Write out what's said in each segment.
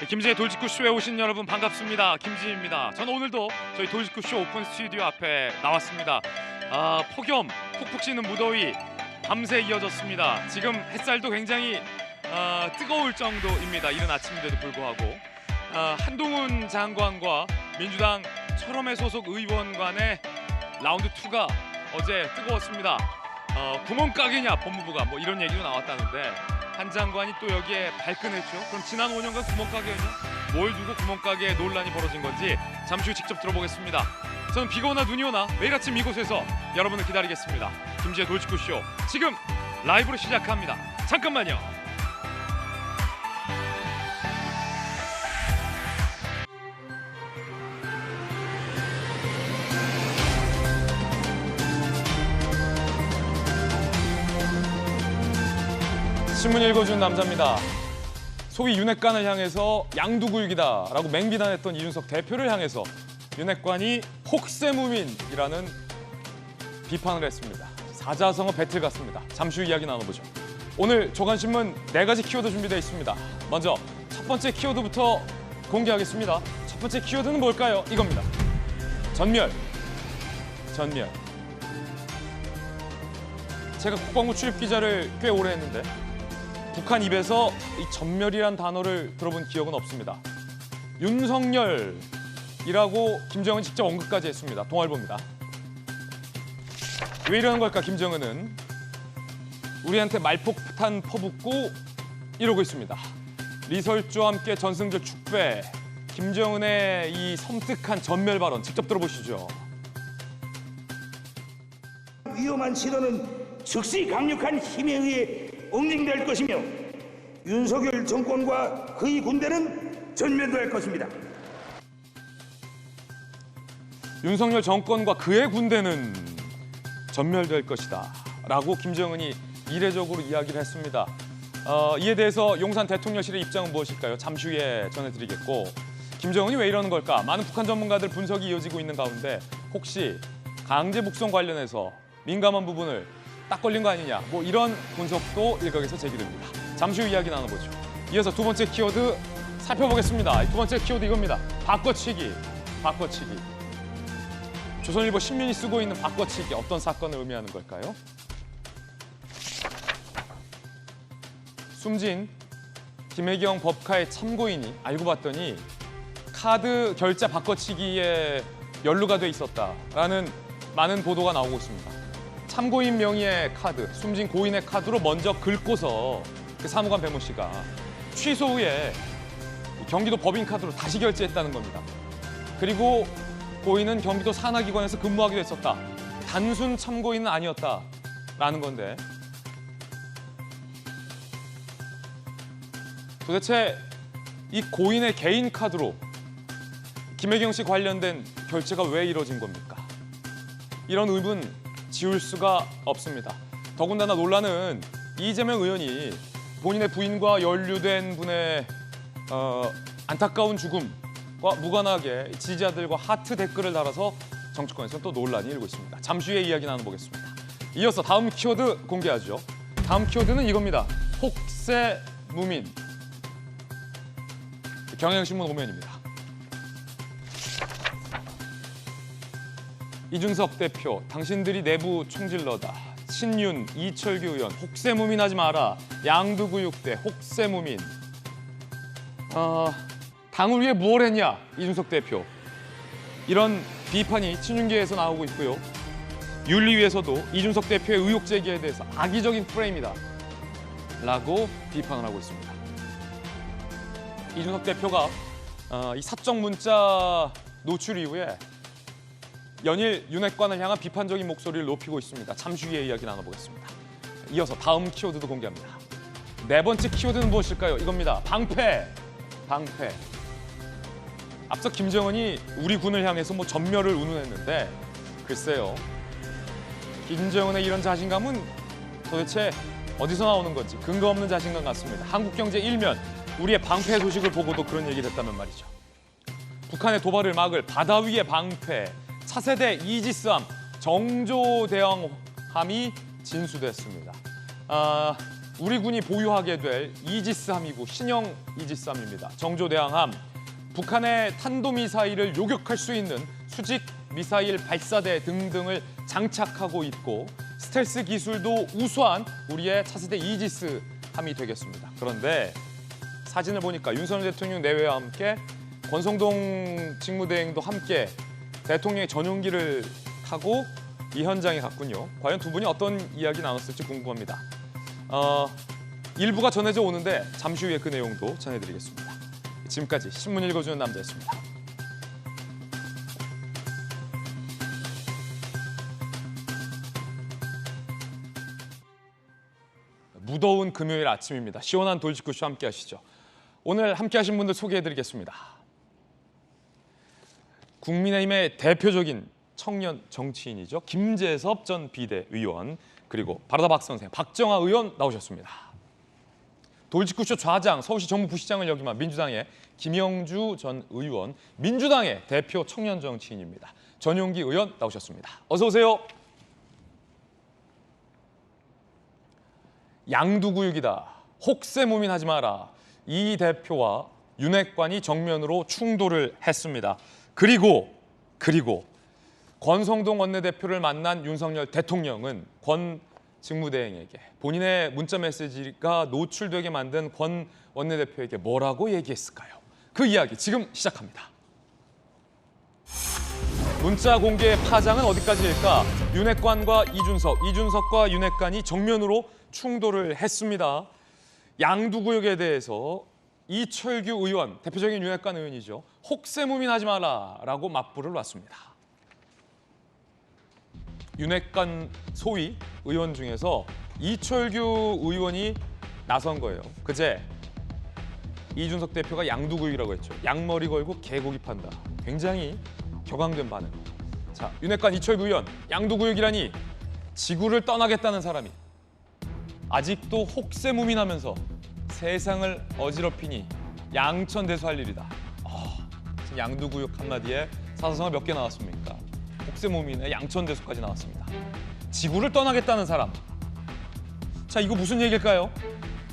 김지의 돌직구쇼에 오신 여러분 반갑습니다. 김지입니다. 저는 오늘도 저희 돌직구쇼 오픈 스튜디오 앞에 나왔습니다. 폭염, 푹푹 찌는 무더위 밤새 이어졌습니다. 지금 햇살도 굉장히 뜨거울 정도입니다. 이른 아침인데도 불구하고 한동훈 장관과 민주당 철험회 소속 의원 간의 라운드 2가 어제 뜨거웠습니다. 구멍가게냐 법무부가 뭐 이런 얘기도 나왔다는데 한 장관이 또 여기에 발끈했죠. 그럼 지난 5년간 구멍가게였냐? 뭘 두고 구멍가게에 논란이 벌어진 건지 잠시 후 직접 들어보겠습니다. 저는 비가 오나 눈이 오나 매일 아침 이곳에서 여러분을 기다리겠습니다. 김지의 돌직구쇼 지금 라이브로 시작합니다. 잠깐만요. 신문 읽어준 남자입니다. 소위 윤핵관을 향해서 양두구육이다라고 맹비난했던 이준석 대표를 향해서 윤핵관이 혹세무민이라는 비판을 했습니다. 사자성어 배틀 같습니다. 잠시 후 이야기 나눠보죠. 오늘 조간신문 4가지 키워드 준비되어 있습니다. 먼저 첫 번째 키워드부터 공개하겠습니다. 첫 번째 키워드는 뭘까요? 이겁니다. 전멸. 제가 국방부 출입기자를 꽤 오래 했는데 북한 입에서 이 전멸이란 단어를 들어본 기억은 없습니다. 윤석열이라고 김정은 직접 언급까지 했습니다. 동아일보입니다. 왜 이러는 걸까 김정은은? 우리한테 말폭탄 퍼붓고 이러고 있습니다. 리설주와 함께 전승절 축배, 김정은의 이 섬뜩한 전멸 발언 직접 들어보시죠. 위험한 시도는 즉시 강력한 힘에 의해 응징될 것이며 윤석열 정권과 그의 군대는 전면될 것입니다. 윤석열 정권과 그의 군대는 전멸될 것이다 라고 김정은이 이례적으로 이야기를 했습니다. 이에 대해서 용산 대통령실의 입장은 무엇일까요? 잠시 후에 전해드리겠고, 김정은이 왜 이러는 걸까? 많은 북한 전문가들 분석이 이어지고 있는 가운데 혹시 강제 북송 관련해서 민감한 부분을 딱 걸린 거 아니냐, 뭐 이런 분석도 일각에서 제기됩니다. 잠시 후 이야기 나눠보죠. 이어서 두 번째 키워드 살펴보겠습니다. 두 번째 키워드 이겁니다. 바꿔치기. 조선일보 신문이 쓰고 있는 바꿔치기, 어떤 사건을 의미하는 걸까요? 숨진 김혜경 법카의 참고인이 알고 봤더니 카드 결제 바꿔치기에 연루가 돼 있었다라는 많은 보도가 나오고 있습니다. 참고인 명의의 카드, 숨진 고인의 카드로 먼저 긁고서 그 사무관 배모 씨가 취소 후에 경기도 법인카드로 다시 결제했다는 겁니다. 그리고 고인은 경기도 산하기관에서 근무하기도 했었다. 단순 참고인은 아니었다라는 건데, 도대체 이 고인의 개인 카드로 김혜경 씨 관련된 결제가 왜 이뤄진 겁니까? 이런 의문 지울 수가 없습니다. 더군다나 논란은 이재명 의원이 본인의 부인과 연루된 분의 안타까운 죽음과 무관하게 지지자들과 하트 댓글을 달아서 정치권에서 또 논란이 일고 있습니다. 잠시 후에 이야기 나눠보겠습니다. 이어서 다음 키워드 공개하죠. 다음 키워드는 이겁니다. 혹세무민. 경향신문 5면입니다. 이준석 대표, 당신들이 내부 총질러다. 친윤, 이철규 의원, 혹세무민하지 마라. 양두구육대, 혹세무민. 당을 위해 뭘 했냐, 이준석 대표. 이런 비판이 친윤계에서 나오고 있고요. 윤리위에서도 이준석 대표의 의혹 제기에 대해서 악의적인 프레임이다 라고 비판을 하고 있습니다. 이준석 대표가 이 사적 문자 노출 이후에 연일 윤핵관을 향한 비판적인 목소리를 높이고 있습니다. 잠시 후에 이야기 나눠보겠습니다. 이어서 다음 키워드도 공개합니다. 네 번째 키워드는 무엇일까요? 이겁니다. 방패. 앞서 김정은이 우리 군을 향해서 뭐 전멸을 운운했는데, 글쎄요, 김정은의 이런 자신감은 도대체 어디서 나오는 건지 근거 없는 자신감 같습니다. 한국경제 1면 우리의 방패 소식을 보고도 그런 얘기를 했다면 말이죠. 북한의 도발을 막을 바다 위의 방패, 차세대 이지스함, 정조대왕함이 진수됐습니다. 우리 군이 보유하게 될 이지스함이고 신형 이지스함입니다. 정조대왕함, 북한의 탄도미사일을 요격할 수 있는 수직 미사일 발사대 등등을 장착하고 있고 스텔스 기술도 우수한 우리의 차세대 이지스함이 되겠습니다. 그런데 사진을 보니까 윤석열 대통령 내외와 함께 권성동 직무대행도 함께 대통령의 전용기를 타고 이 현장에 갔군요. 과연 두 분이 어떤 이야기 나눴을지 궁금합니다. 일부가 전해져 오는데 잠시 후에 그 내용도 전해드리겠습니다. 지금까지 신문 읽어주는 남자였습니다. 무더운 금요일 아침입니다. 시원한 돌직구쇼 함께 하시죠. 오늘 함께 하신 분들 소개해드리겠습니다. 국민의힘의 대표적인 청년 정치인이죠. 김재섭 전 비대위원, 그리고 바로다 박 선생, 박정아 의원 나오셨습니다. 돌직구쇼 좌장, 서울시 정무부시장을 역임한 민주당의 김영주 전 의원, 민주당의 대표 청년 정치인입니다. 전용기 의원 나오셨습니다. 어서 오세요. 양두구육이다. 혹세무민하지 마라. 이 대표와 윤핵관이 정면으로 충돌을 했습니다. 그리고 권성동 원내대표를 만난 윤석열 대통령은 권 직무대행에게 본인의 문자 메시지가 노출되게 만든 권 원내대표에게 뭐라고 얘기했을까요? 그 이야기 지금 시작합니다. 문자 공개의 파장은 어디까지일까? 윤핵관과 이준석, 이준석과 윤핵관이 정면으로 충돌을 했습니다. 양두구역에 대해서 이철규 의원, 대표적인 윤핵관 의원이죠. 혹세무민하지 마라라고 맞불을 놨습니다. 윤핵관 소위 의원 중에서 이철규 의원이 나선 거예요. 그제 이준석 대표가 양두구역이라고 했죠. 양머리 걸고 개고기 판다. 굉장히 격앙된 반응. 자, 윤핵관 이철규 의원, 양두구역이라니 지구를 떠나겠다는 사람이 아직도 혹세무민하면서 세상을 어지럽히니 양천대소할 일이다. 양두구역 한마디에 사사성어 몇 개 나왔습니까? 혹세무민에 양천대소까지 나왔습니다. 지구를 떠나겠다는 사람. 자, 이거 무슨 얘기일까요?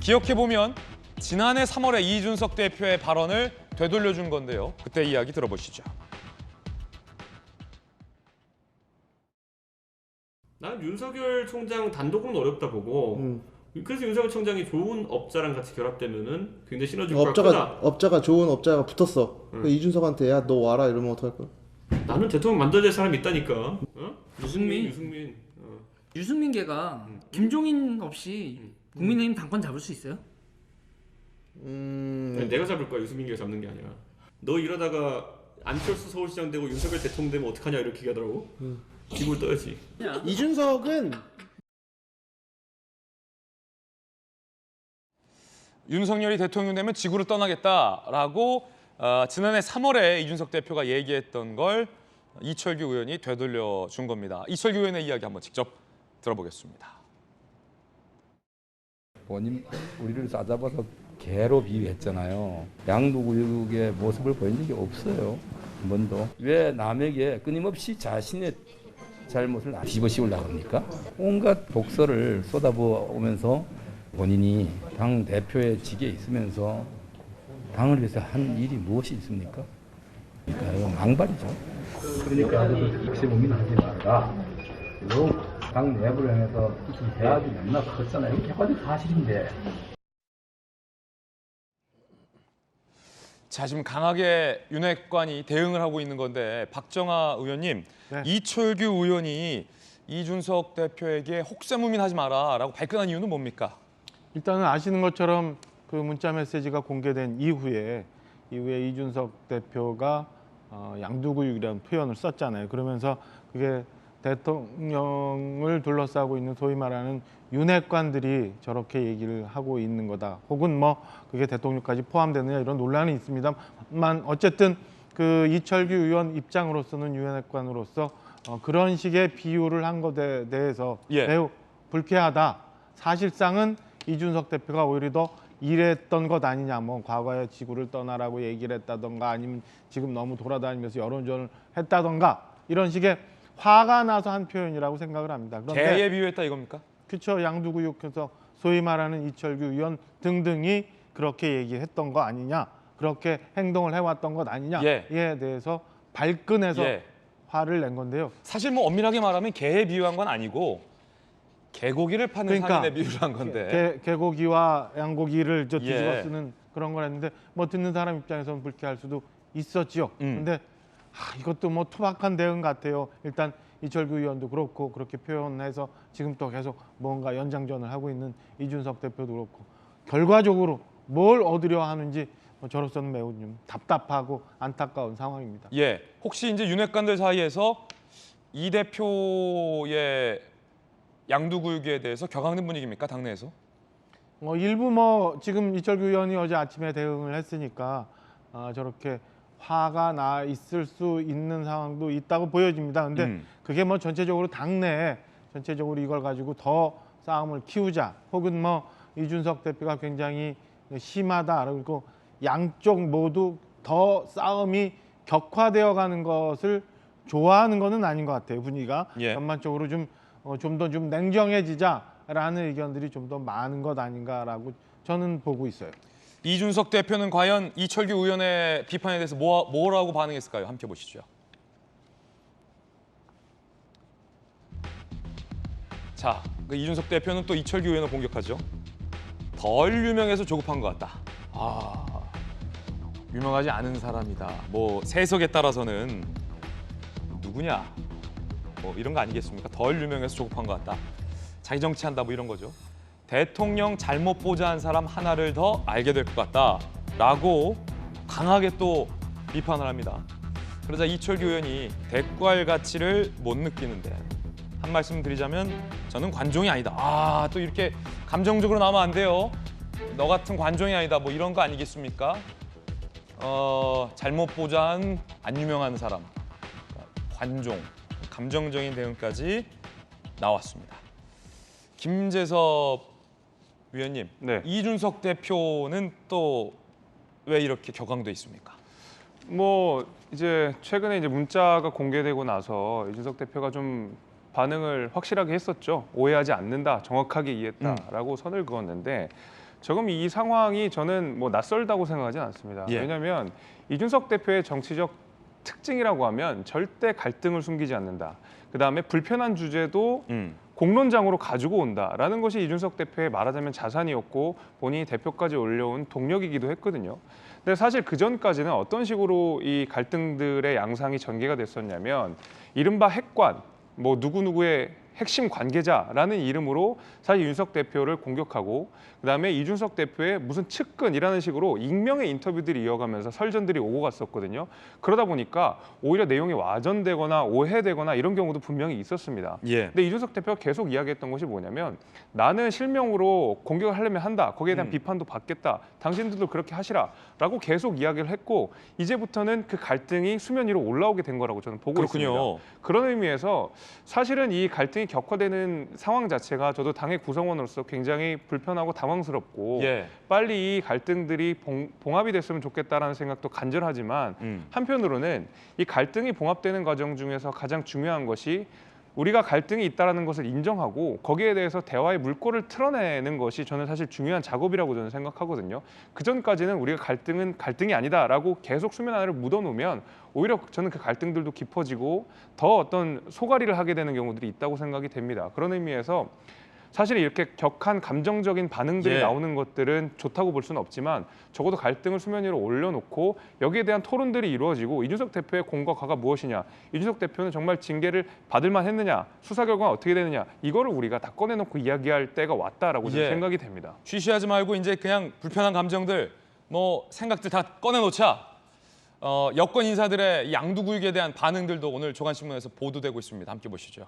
기억해보면 지난해 3월에 이준석 대표의 발언을 되돌려준 건데요. 그때 이야기 들어보시죠. 난 윤석열 총장 단독은 어렵다 보고 그래서 윤석열 총장이 좋은 업자랑 같이 결합되면은 굉장히 시너지 효과가 크다. 업자가 좋은 업자가 붙었어. 그 이준석한테 야 너 와라 이러면 어떡할 거야? 나는 대통령 만들어야 될 사람이 있다니까. 어? 유승민. 유승민계가 김종인 없이 국민의힘 당권 잡을 수 있어요? 아니, 내가 잡을 거야. 유승민이가 잡는 게 아니라. 너 이러다가 안철수 서울시장 되고 윤석열 대통령 되면 어떡하냐 이렇게 얘기하더라고. 기분 떠야지. 이준석은 윤석열이 대통령 되면 지구를 떠나겠다라고 지난해 3월에 이준석 대표가 얘기했던 걸 이철규 의원이 되돌려 준 겁니다. 이철규 의원의 이야기 한번 직접 들어보겠습니다. 본인 우리를 싸잡아서 개로 비유했잖아요. 양두구육의 모습을 보인 적이 없어요. 한 번도. 왜 남에게 끊임없이 자신의 잘못을 뒤집어씌우려고 합니까? 온갖 독설을 쏟아부으면서 본인이 당 대표의 직에 있으면서 당을 위해서 한 일이 무엇이 있습니까? 그러니까 이건 망발이죠. 그러니까 아무도 혹세무민하지 말라. 그리고 당 내부를 향해서 대학이 맨날 컸잖아요. 이게 어디 사실인데. 자, 지금 강하게 윤핵관이 대응을 하고 있는 건데 박정아 의원님, 네. 이철규 의원이 이준석 대표에게 혹세무민하지 마라라고 발끈한 이유는 뭡니까? 일단은 아시는 것처럼 그 문자 메시지가 공개된 이후에 이준석 대표가 양두구육이라는 표현을 썼잖아요. 그러면서 그게 대통령을 둘러싸고 있는 소위 말하는 윤핵관들이 저렇게 얘기를 하고 있는 거다. 혹은 뭐 그게 대통령까지 포함되느냐 이런 논란이 있습니다만 어쨌든 그 이철규 의원 입장으로서는 윤핵관으로서 그런 식의 비유를 한 것에 대해서 예. 매우 불쾌하다. 사실상은 이준석 대표가 오히려 더 이랬던 것 아니냐. 뭐 과거에 지구를 떠나라고 얘기를 했다던가 아니면 지금 너무 돌아다니면서 여론전을 했다던가 이런 식의 화가 나서 한 표현이라고 생각을 합니다. 그런데 개에 비유했다 이겁니까? 그렇죠. 양두구육해서 소위 말하는 이철규 의원 등등이 그렇게 얘기했던 거 아니냐, 그렇게 행동을 해왔던 것 아니냐에 대해서 발끈해서 화를 낸 건데요. 사실 뭐 엄밀하게 말하면 개에 비유한 건 아니고 개고기를 파는 상인에 비유를 한 건데. 개고기와 양고기를 뒤집어 쓰는 그런 걸 했는데 뭐 듣는 사람 입장에서는 불쾌할 수도 있었지요. 근데 이것도 뭐 투박한 대응 같아요. 일단 이철규 의원도 그렇고 그렇게 표현해서 지금 또 계속 뭔가 연장전을 하고 있는 이준석 대표도 그렇고 결과적으로 뭘 얻으려 하는지 저로서는 매우 좀 답답하고 안타까운 상황입니다. 혹시 이제 윤핵관들 사이에서 이 대표의 양두구육에 대해서 격앙된 분위기입니까, 당내에서? 일부 뭐 지금 이철규 의원이 어제 아침에 대응을 했으니까 저렇게 화가 나 있을 수 있는 상황도 있다고 보여집니다. 근데 그게 뭐 전체적으로 당내에 전체적으로 이걸 가지고 더 싸움을 키우자, 혹은 뭐 이준석 대표가 굉장히 심하다, 그리고 양쪽 모두 더 싸움이 격화되어 가는 것을 좋아하는 것은 아닌 것 같아요. 분위기가 전반적으로 좀 더 좀 냉정해지자라는 의견들이 좀 더 많은 것 아닌가라고 저는 보고 있어요. 이준석 대표는 과연 이철규 의원의 비판에 대해서 뭐라고 반응했을까요? 함께 보시죠. 자, 이준석 대표는 또 이철규 의원을 공격하죠. 덜 유명해서 조급한 것 같다. 유명하지 않은 사람이다. 뭐 세석에 따라서는 누구냐, 뭐 이런 거 아니겠습니까? 덜 유명해서 조급한 것 같다. 자기 정치한다, 뭐 이런 거죠. 대통령 잘못 보좌한 사람 하나를 더 알게 될 것 같다라고 강하게 또 비판을 합니다. 그러자 이철규 의원이 대꾸할 가치를 못 느끼는데, 한 말씀 드리자면 저는 관종이 아니다. 또 이렇게 감정적으로 나오면 안 돼요. 너 같은 관종이 아니다, 뭐 이런 거 아니겠습니까? 잘못 보좌한 안 유명한 사람, 관종, 감정적인 대응까지 나왔습니다. 김재섭 위원님, 이준석 대표는 또 왜 이렇게 격앙돼 있습니까? 뭐 이제 최근에 이제 문자가 공개되고 나서 이준석 대표가 좀 반응을 확실하게 했었죠. 오해하지 않는다, 정확하게 이해했다라고 선을 그었는데, 조금 이 상황이 저는 뭐 낯설다고 생각하지 않습니다. 왜냐하면 이준석 대표의 정치적 특징이라고 하면 절대 갈등을 숨기지 않는다. 그다음에 불편한 주제도 공론장으로 가지고 온다라는 것이 이준석 대표의 말하자면 자산이었고 본인이 대표까지 올려온 동력이기도 했거든요. 근데 사실 그 전까지는 어떤 식으로 이 갈등들의 양상이 전개가 됐었냐면, 이른바 핵관, 뭐 누구누구의 핵심 관계자라는 이름으로 사실 이준석 대표를 공격하고, 그다음에 이준석 대표의 무슨 측근이라는 식으로 익명의 인터뷰들이 이어가면서 설전들이 오고 갔었거든요. 그러다 보니까 오히려 내용이 와전되거나 오해되거나 이런 경우도 분명히 있었습니다. 근데 이준석 대표가 계속 이야기했던 것이 뭐냐면, 나는 실명으로 공격을 하려면 한다. 거기에 대한 비판도 받겠다. 당신들도 그렇게 하시라라고 계속 이야기를 했고, 이제부터는 그 갈등이 수면 위로 올라오게 된 거라고 저는 보고 있습니다. 그런 의미에서 사실은 이 갈등이 격화되는 상황 자체가 저도 당의 구성원으로서 굉장히 불편하고 당황스럽고 빨리 이 갈등들이 봉합이 됐으면 좋겠다라는 생각도 간절하지만 한편으로는 이 갈등이 봉합되는 과정 중에서 가장 중요한 것이 우리가 갈등이 있다는 것을 인정하고 거기에 대해서 대화의 물꼬를 틀어내는 것이 저는 사실 중요한 작업이라고 저는 생각하거든요. 그전까지는 우리가 갈등은 갈등이 아니다라고 계속 수면 아래로 묻어놓으면 오히려 저는 그 갈등들도 깊어지고 더 어떤 소가리를 하게 되는 경우들이 있다고 생각이 됩니다. 그런 의미에서 사실 이렇게 격한 감정적인 반응들이 나오는 것들은 좋다고 볼 수는 없지만, 적어도 갈등을 수면 위로 올려놓고 여기에 대한 토론들이 이루어지고, 이준석 대표의 공과 과가 무엇이냐, 이준석 대표는 정말 징계를 받을 만했느냐, 수사 결과가 어떻게 되느냐, 이거를 우리가 다 꺼내놓고 이야기할 때가 왔다라고 저는 생각이 됩니다. 쉬쉬하지 말고 이제 그냥 불편한 감정들, 뭐 생각들 다 꺼내놓자. 여권 인사들의 양두구육에 대한 반응들도 오늘 조간신문에서 보도되고 있습니다. 함께 보시죠.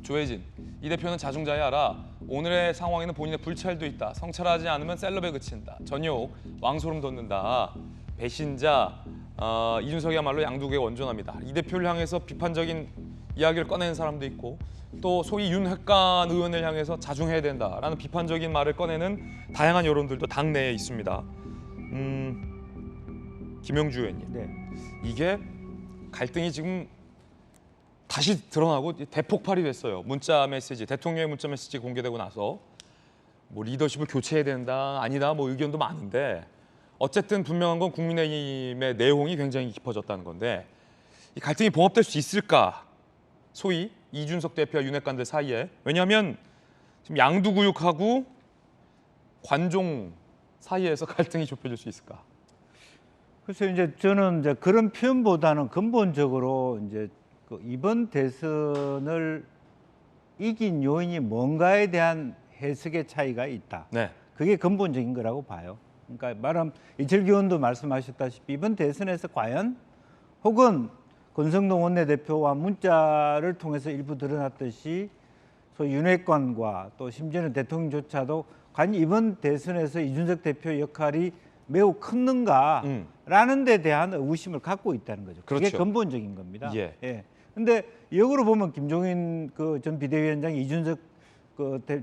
조혜진, 이 대표는 자중자애 하라. 오늘의 상황에는 본인의 불찰도 있다. 성찰하지 않으면 셀럽에 그친다. 전욕, 왕소름 돋는다. 배신자, 이준석이야말로 양두구에 원존합니다. 이 대표를 향해서 비판적인 이야기를 꺼내는 사람도 있고, 또 소위 윤핵관 의원을 향해서 자중해야 된다라는 비판적인 말을 꺼내는 다양한 여론들도 당내에 있습니다. 김영주 의원님, 이게 갈등이 지금 다시 드러나고 대폭발이 됐어요. 문자 메시지, 대통령의 문자 메시지 공개되고 나서 뭐 리더십을 교체해야 된다, 아니다, 뭐 의견도 많은데 어쨌든 분명한 건 국민의힘의 내용이 굉장히 깊어졌다는 건데 이 갈등이 봉합될 수 있을까? 소위 이준석 대표와 윤핵관들 사이에. 왜냐하면 지금 양두구육하고 관종 사이에서 갈등이 좁혀질 수 있을까? 글쎄요, 이제 저는 이제 그런 표현보다는 근본적으로 이제 그 이번 대선을 이긴 요인이 뭔가에 대한 해석의 차이가 있다. 네. 그게 근본적인 거라고 봐요. 그러니까 말하면 이철규 의원도 말씀하셨다시피 이번 대선에서 과연 혹은 권성동 원내대표와 문자를 통해서 일부 드러났듯이 소위 윤핵관과 또 심지어는 대통령조차도 과연 이번 대선에서 이준석 대표의 역할이 매우 컸는가라는 데 대한 의구심을 갖고 있다는 거죠. 그게 그렇죠. 근본적인 겁니다. 예. 예. 근데 역으로 보면 김종인 그 전 비대위원장이 이준석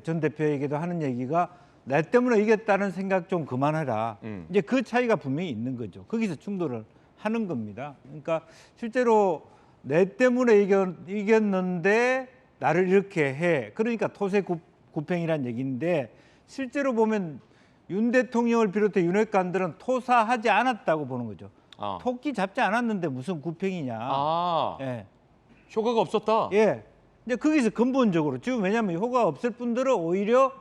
전 대표에게도 하는 얘기가 나 때문에 이겼다는 생각 좀 그만해라. 이제 그 차이가 분명히 있는 거죠. 거기서 충돌을 하는 겁니다. 그러니까 실제로 내 때문에 이겼는데 나를 이렇게 해. 그러니까 토세 구팽이란 얘기인데 실제로 보면 윤 대통령을 비롯해 윤핵관들은 토사하지 않았다고 보는 거죠. 토끼 잡지 않았는데 무슨 구팽이냐. 예. 효과가 없었다. 예. 이제 거기서 근본적으로 지금 왜냐하면 효과가 없을 뿐더러 오히려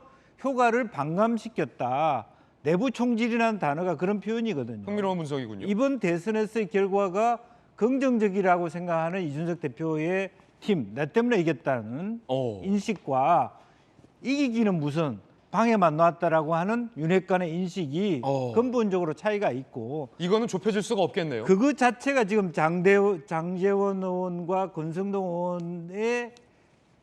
효과를 반감시켰다. 내부 총질이라는 단어가 그런 표현이거든요. 흥미로운 분석이군요. 이번 대선에서의 결과가 긍정적이라고 생각하는 이준석 대표의 팀, 나 때문에 이겼다는 인식과 이기기는 무슨 방해만 놨다라고 하는 윤핵관의 인식이 근본적으로 차이가 있고 이거는 좁혀질 수가 없겠네요. 그거 자체가 지금 장제원 의원과 권성동 의원의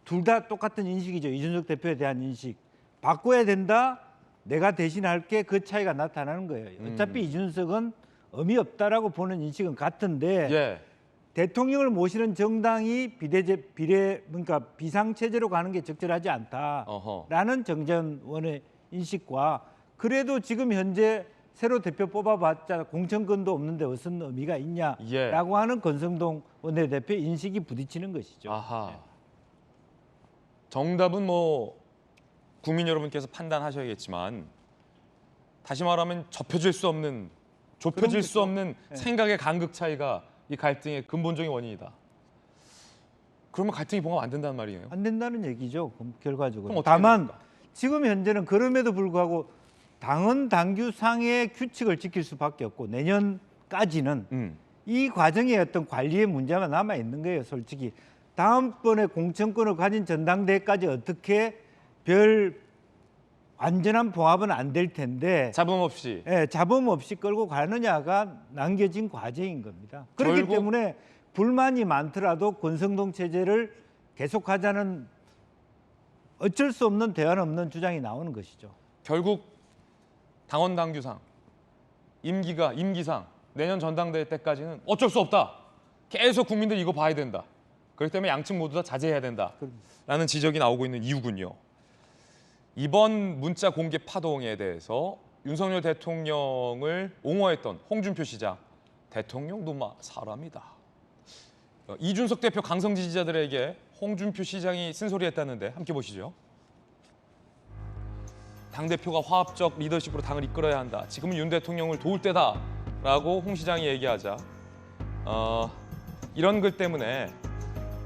둘 다 똑같은 인식이죠. 이준석 대표에 대한 인식. 바꿔야 된다. 내가 대신할게. 그 차이가 나타나는 거예요. 어차피 이준석은 의미 없다라고 보는 인식은 같은데 예. 대통령을 모시는 정당이 그러니까 비상체제로 가는 게 적절하지 않다라는 정재원 의원의 인식과 그래도 지금 현재 새로 대표 뽑아봤자 공천권도 없는데 무슨 의미가 있냐라고 하는 권성동 원내대표의 인식이 부딪히는 것이죠. 아하. 정답은 뭐 국민 여러분께서 판단하셔야겠지만 다시 말하면 좁혀질 수 없는 생각의 간극 차이가 이 갈등의 근본적인 원인이다. 그러면 갈등이 봉합 안 된다는 말이에요. 안 된다는 얘기죠. 결과적으로. 그럼 어떻게 다만 됩니까? 지금 현재는 그럼에도 불구하고 당헌 당규상의 규칙을 지킬 수밖에 없고 내년까지는 이 과정에 어떤 관리의 문제만 남아 있는 거예요. 솔직히 다음번에 공천권을 가진 전당대회까지 어떻게 별 완전한 봉합은 안 될 텐데 잡음 없이. 예, 잡음 없이 끌고 가느냐가 남겨진 과제인 겁니다. 그렇기 때문에 불만이 많더라도 권성동 체제를 계속하자는 어쩔 수 없는 대안 없는 주장이 나오는 것이죠. 결국 당헌 당규상 임기상 내년 전당대회 때까지는 어쩔 수 없다. 계속 국민들 이거 봐야 된다. 그렇기 때문에 양측 모두 다 자제해야 된다라는 지적이 나오고 있는 이유군요. 이번 문자 공개 파동에 대해서 윤석열 대통령을 옹호했던 홍준표 시장, 대통령도 사람이다. 이준석 대표 강성 지지자들에게 홍준표 시장이 쓴소리했다는데 함께 보시죠. 당대표가 화합적 리더십으로 당을 이끌어야 한다. 지금은 윤 대통령을 도울 때다라고 홍 시장이 얘기하자 이런 글 때문에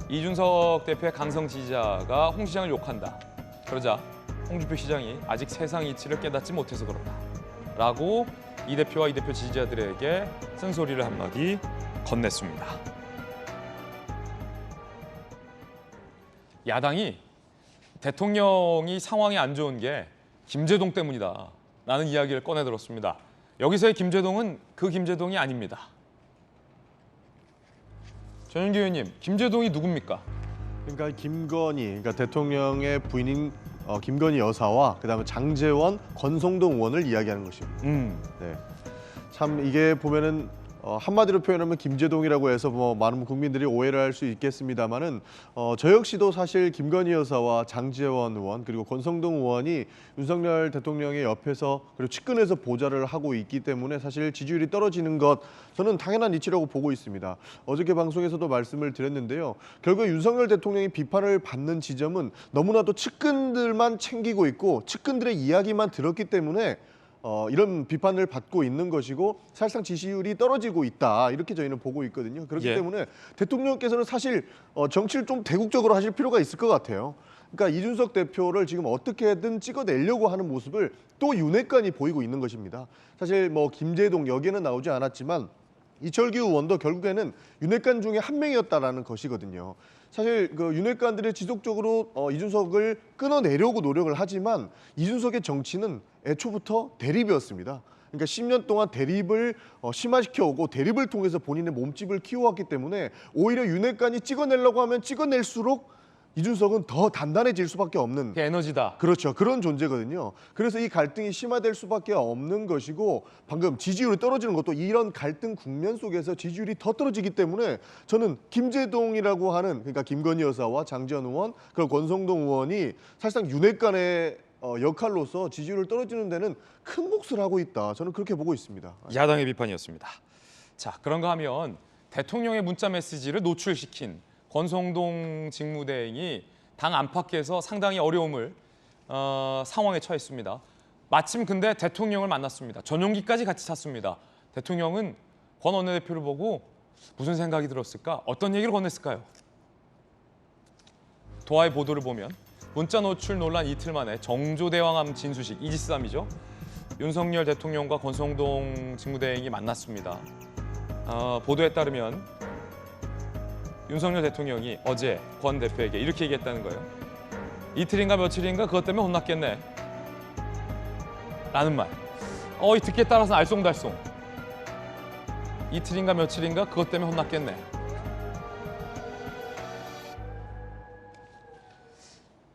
이준석 대표의 강성 지지자가 홍 시장을 욕한다. 그러자 홍준표 시장이 아직 세상 이치를 깨닫지 못해서 그렇다 라고 이 대표와 이 대표 지지자들에게 쓴소리를 한마디 건넸습니다. 야당이 대통령이 상황이 안 좋은 게 김제동 때문이다 라는 이야기를 꺼내들었습니다. 여기서의 김제동은 그 김제동이 아닙니다. 전윤기 의원님, 김제동이 누굽니까? 그러니까 김건희, 그러니까 대통령의 부인인 김건희 여사와 그다음에 장제원, 권성동 의원을 이야기하는 것입니다. 네. 참 이게 보면은 한마디로 표현하면 김제동이라고 해서 뭐 많은 국민들이 오해를 할 수 있겠습니다만은 저 역시도 사실 김건희 여사와 장제원 의원 그리고 권성동 의원이 윤석열 대통령의 옆에서 그리고 측근에서 보좌를 하고 있기 때문에 사실 지지율이 떨어지는 것 저는 당연한 이치라고 보고 있습니다. 어저께 방송에서도 말씀을 드렸는데요. 결국 윤석열 대통령이 비판을 받는 지점은 너무나도 측근들만 챙기고 있고 측근들의 이야기만 들었기 때문에 이런 비판을 받고 있는 것이고 사실상 지지율이 떨어지고 있다 이렇게 저희는 보고 있거든요. 그렇기 예. 때문에 대통령께서는 사실 정치를 좀 대국적으로 하실 필요가 있을 것 같아요. 그러니까 이준석 대표를 지금 어떻게든 찍어내려고 하는 모습을 또 윤핵관이 보이고 있는 것입니다. 사실 뭐 김제동 여기에는 나오지 않았지만 이철규 의원도 결국에는 윤핵관 중에 한 명이었다라는 것이거든요. 사실 그 윤핵관들이 지속적으로 이준석을 끊어내려고 노력을 하지만 이준석의 정치는 애초부터 대립이었습니다. 그러니까 10년 동안 대립을 심화시켜 오고 대립을 통해서 본인의 몸집을 키워왔기 때문에 오히려 윤핵관이 찍어내려고 하면 찍어낼수록 이준석은 더 단단해질 수밖에 없는 에너지다. 그렇죠. 그런 존재거든요. 그래서 이 갈등이 심화될 수밖에 없는 것이고 방금 지지율이 떨어지는 것도 이런 갈등 국면 속에서 지지율이 더 떨어지기 때문에 저는 김제동이라고 하는 그러니까 김건희 여사와 장제원 의원 그리고 권성동 의원이 사실상 윤핵관의 역할로서 지지율을 떨어지는 데는 큰 몫을 하고 있다. 저는 그렇게 보고 있습니다. 야당의 비판이었습니다. 자, 그런가 하면 대통령의 문자 메시지를 노출시킨 권성동 직무대행이 당 안팎에서 상당히 어려움을 상황에 처했습니다. 마침 근데 대통령을 만났습니다. 전용기까지 같이 탔습니다. 대통령은 권 원내대표를 보고 무슨 생각이 들었을까? 어떤 얘기를 건넸을까요? 도하의 보도를 보면 문자 노출 논란 이틀 만에 정조대왕암 진수식 이지스함이죠. 윤석열 대통령과 권성동 직무대행이 만났습니다. 보도에 따르면 윤석열 대통령이 어제 권 대표에게 이렇게 얘기했다는 거예요. 이틀인가 며칠인가 그것 때문에 혼났겠네. 라는 말. 이 듣기에 따라서는 알쏭달쏭. 이틀인가 며칠인가 그것 때문에 혼났겠네.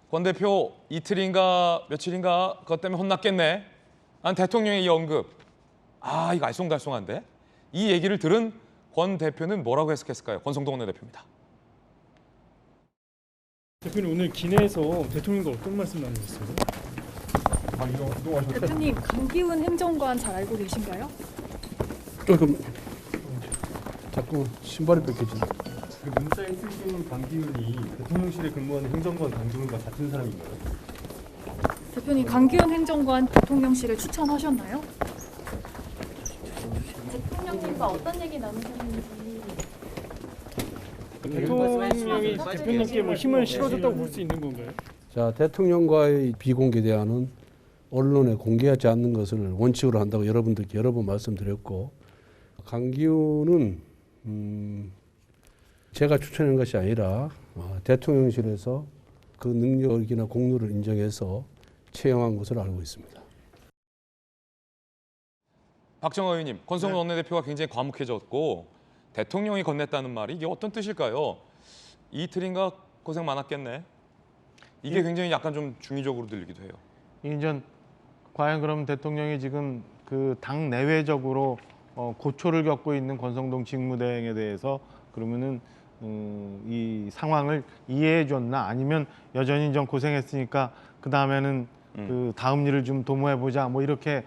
권 대표 이틀인가 며칠인가 그것 때문에 혼났겠네. 난 대통령의 이 언급. 이거 알쏭달쏭한데? 이 얘기를 들은 권 대표는 뭐라고 해석했을까요? 권성동 원내대표입니다. 대표님 오늘 기내에서 대통령과 어떤 말씀 나누셨어요? 대표님, 강기훈 행정관 잘 알고 계신가요? 조금 자꾸 신발이 뺏겨지네. 그 문자에 쓰신 강기훈이 대통령실에 근무하는 행정관 강기훈과 같은 사람인가요? 대표님, 강기훈 행정관 대통령실에 추천하셨나요? 대통령님과 어떤 얘기 나누셨는지. 대통령이 대표님께 뭐 힘을 실어줬다고 볼 수 있는 건가요? 자, 대통령과의 비공개 대화는 언론에 공개하지 않는 것을 원칙으로 한다고 여러분들께 여러 번 말씀드렸고, 강기훈은 제가 추천한 것이 아니라 대통령실에서 그 능력이나 공로를 인정해서 채용한 것으로 알고 있습니다. 박정호 의원님, 권성동 원내대표가 굉장히 과묵해졌고 대통령이 건넸다는 말이 이게 어떤 뜻일까요? 이틀인가 고생 많았겠네. 이게 굉장히 약간 좀 중의적으로 들리기도 해요. 이전 과연 그럼 대통령이 지금 그 당 내외적으로 고초를 겪고 있는 권성동 직무대행에 대해서 그러면은 이 상황을 이해해 줬나 아니면 여전히 좀 고생했으니까 그 다음에는 그 다음 일을 좀 도모해 보자 뭐 이렇게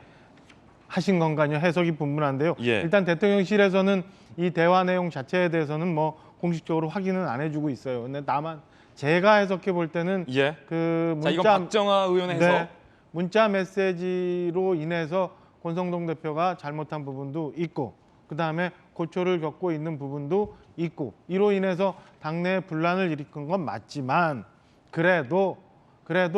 하신 건가요? 해석이 분분한데요. 예. 일단 대통령실에서는 이 대화 내용 자체에 대해서는 뭐 공식적으로 확인은 안 해주고 있어요. 근데 다만 제가 해석해 볼 때는 예. 그 문자, 자, 이건 박정아 의원의 해석. 네, 문자 메시지로 인해서 권성동 대표가 잘못한 부분도 있고 그 다음에 고초를 겪고 있는 부분도 있고 이로 인해서 당내에 분란을 일으킨 건 맞지만 그래도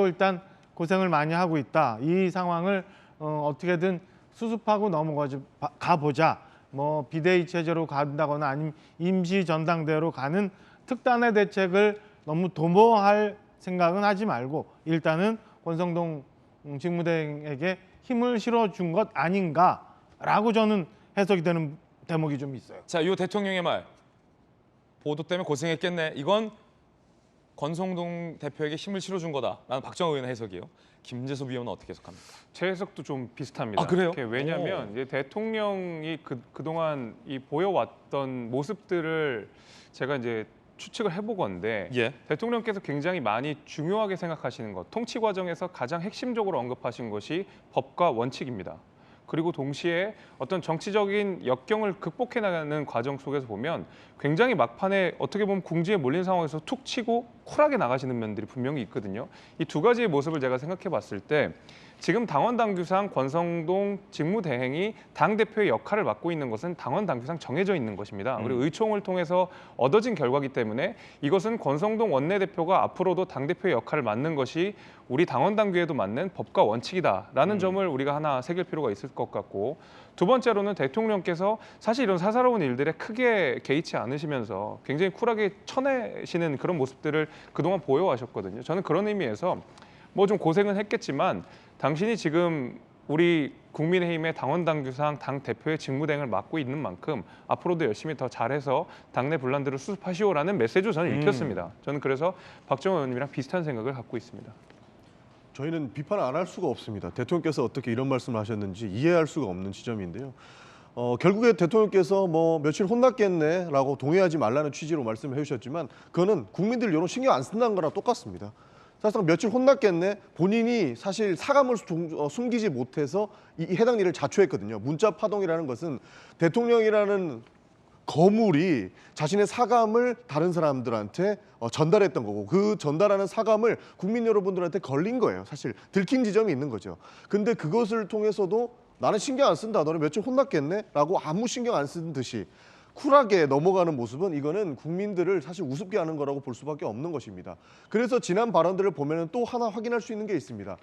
일단 고생을 많이 하고 있다. 이 상황을 어떻게든 수습하고 넘어가 보자. 뭐 비대위 체제로 간다거나 아니면 임시 전당대회로 가는 특단의 대책을 너무 도모할 생각은 하지 말고 일단은 권성동 직무대행에게 힘을 실어준 것 아닌가라고 저는 해석이 되는 대목이 좀 있어요. 자, 이 대통령의 말. 보도 때문에 고생했겠네. 이건 권성동 대표에게 힘을 실어준 거다라는 박정호 의원의 해석이에요. 김재섭 의원은 어떻게 해석합니까? 제 해석도 좀 비슷합니다. 아, 그래요? 왜냐하면 이제 대통령이 그동안 이 보여왔던 모습들을 제가 이제 추측을 해보건데 예. 대통령께서 굉장히 많이 중요하게 생각하시는 것, 통치 과정에서 가장 핵심적으로 언급하신 것이 법과 원칙입니다. 그리고 동시에 어떤 정치적인 역경을 극복해 나가는 과정 속에서 보면 굉장히 막판에 어떻게 보면 궁지에 몰린 상황에서 툭 치고 쿨하게 나가시는 면들이 분명히 있거든요. 이 두 가지의 모습을 제가 생각해 봤을 때 지금 당원 당규상 권성동 직무대행이 당대표의 역할을 맡고 있는 것은 당원 당규상 정해져 있는 것입니다. 그리고 의총을 통해서 얻어진 결과이기 때문에 이것은 권성동 원내대표가 앞으로도 당대표의 역할을 맡는 것이 우리 당원 당규에도 맞는 법과 원칙이다라는 점을 우리가 하나 새길 필요가 있을 것 같고, 두 번째로는 대통령께서 사실 이런 사사로운 일들에 크게 개의치 않으시면서 굉장히 쿨하게 쳐내시는 그런 모습들을 그동안 보여와셨거든요. 저는 그런 의미에서 뭐 좀 고생은 했겠지만 당신이 지금 우리 국민의힘의 당원 당규상 당 대표의 직무대행을 맡고 있는 만큼 앞으로도 열심히 더 잘해서 당내 분란들을 수습하시오라는 메시지로 저는 읽혔습니다. 저는 그래서 박정호 의원님이랑 비슷한 생각을 갖고 있습니다. 저희는 비판 안 할 수가 없습니다. 대통령께서 어떻게 이런 말씀을 하셨는지 이해할 수가 없는 지점인데요. 결국에 대통령께서 뭐 며칠 혼났겠네라고 동의하지 말라는 취지로 말씀을 해주셨지만 그거는 국민들 여론 신경 안 쓴다는 거랑 똑같습니다. 사실상 며칠 혼났겠네. 본인이 사실 사감을 숨기지 못해서 이 해당 일을 자초했거든요. 문자 파동이라는 것은 대통령이라는 거물이 자신의 사감을 다른 사람들한테 전달했던 거고, 그 전달하는 사감을 국민 여러분들한테 걸린 거예요. 사실 들킨 지점이 있는 거죠. 근데 그것을 통해서도 나는 신경 안 쓴다, 너는 며칠 혼났겠네 라고 아무 신경 안 쓰는 듯이 쿨하게 넘어가는 모습은 이거는 국민들을 사실 우습게 하는 거라고 볼 수밖에 없는 것입니다. 그래서 지난 발언들을 보면 또 하나 확인할 수 있는 게 있습니다.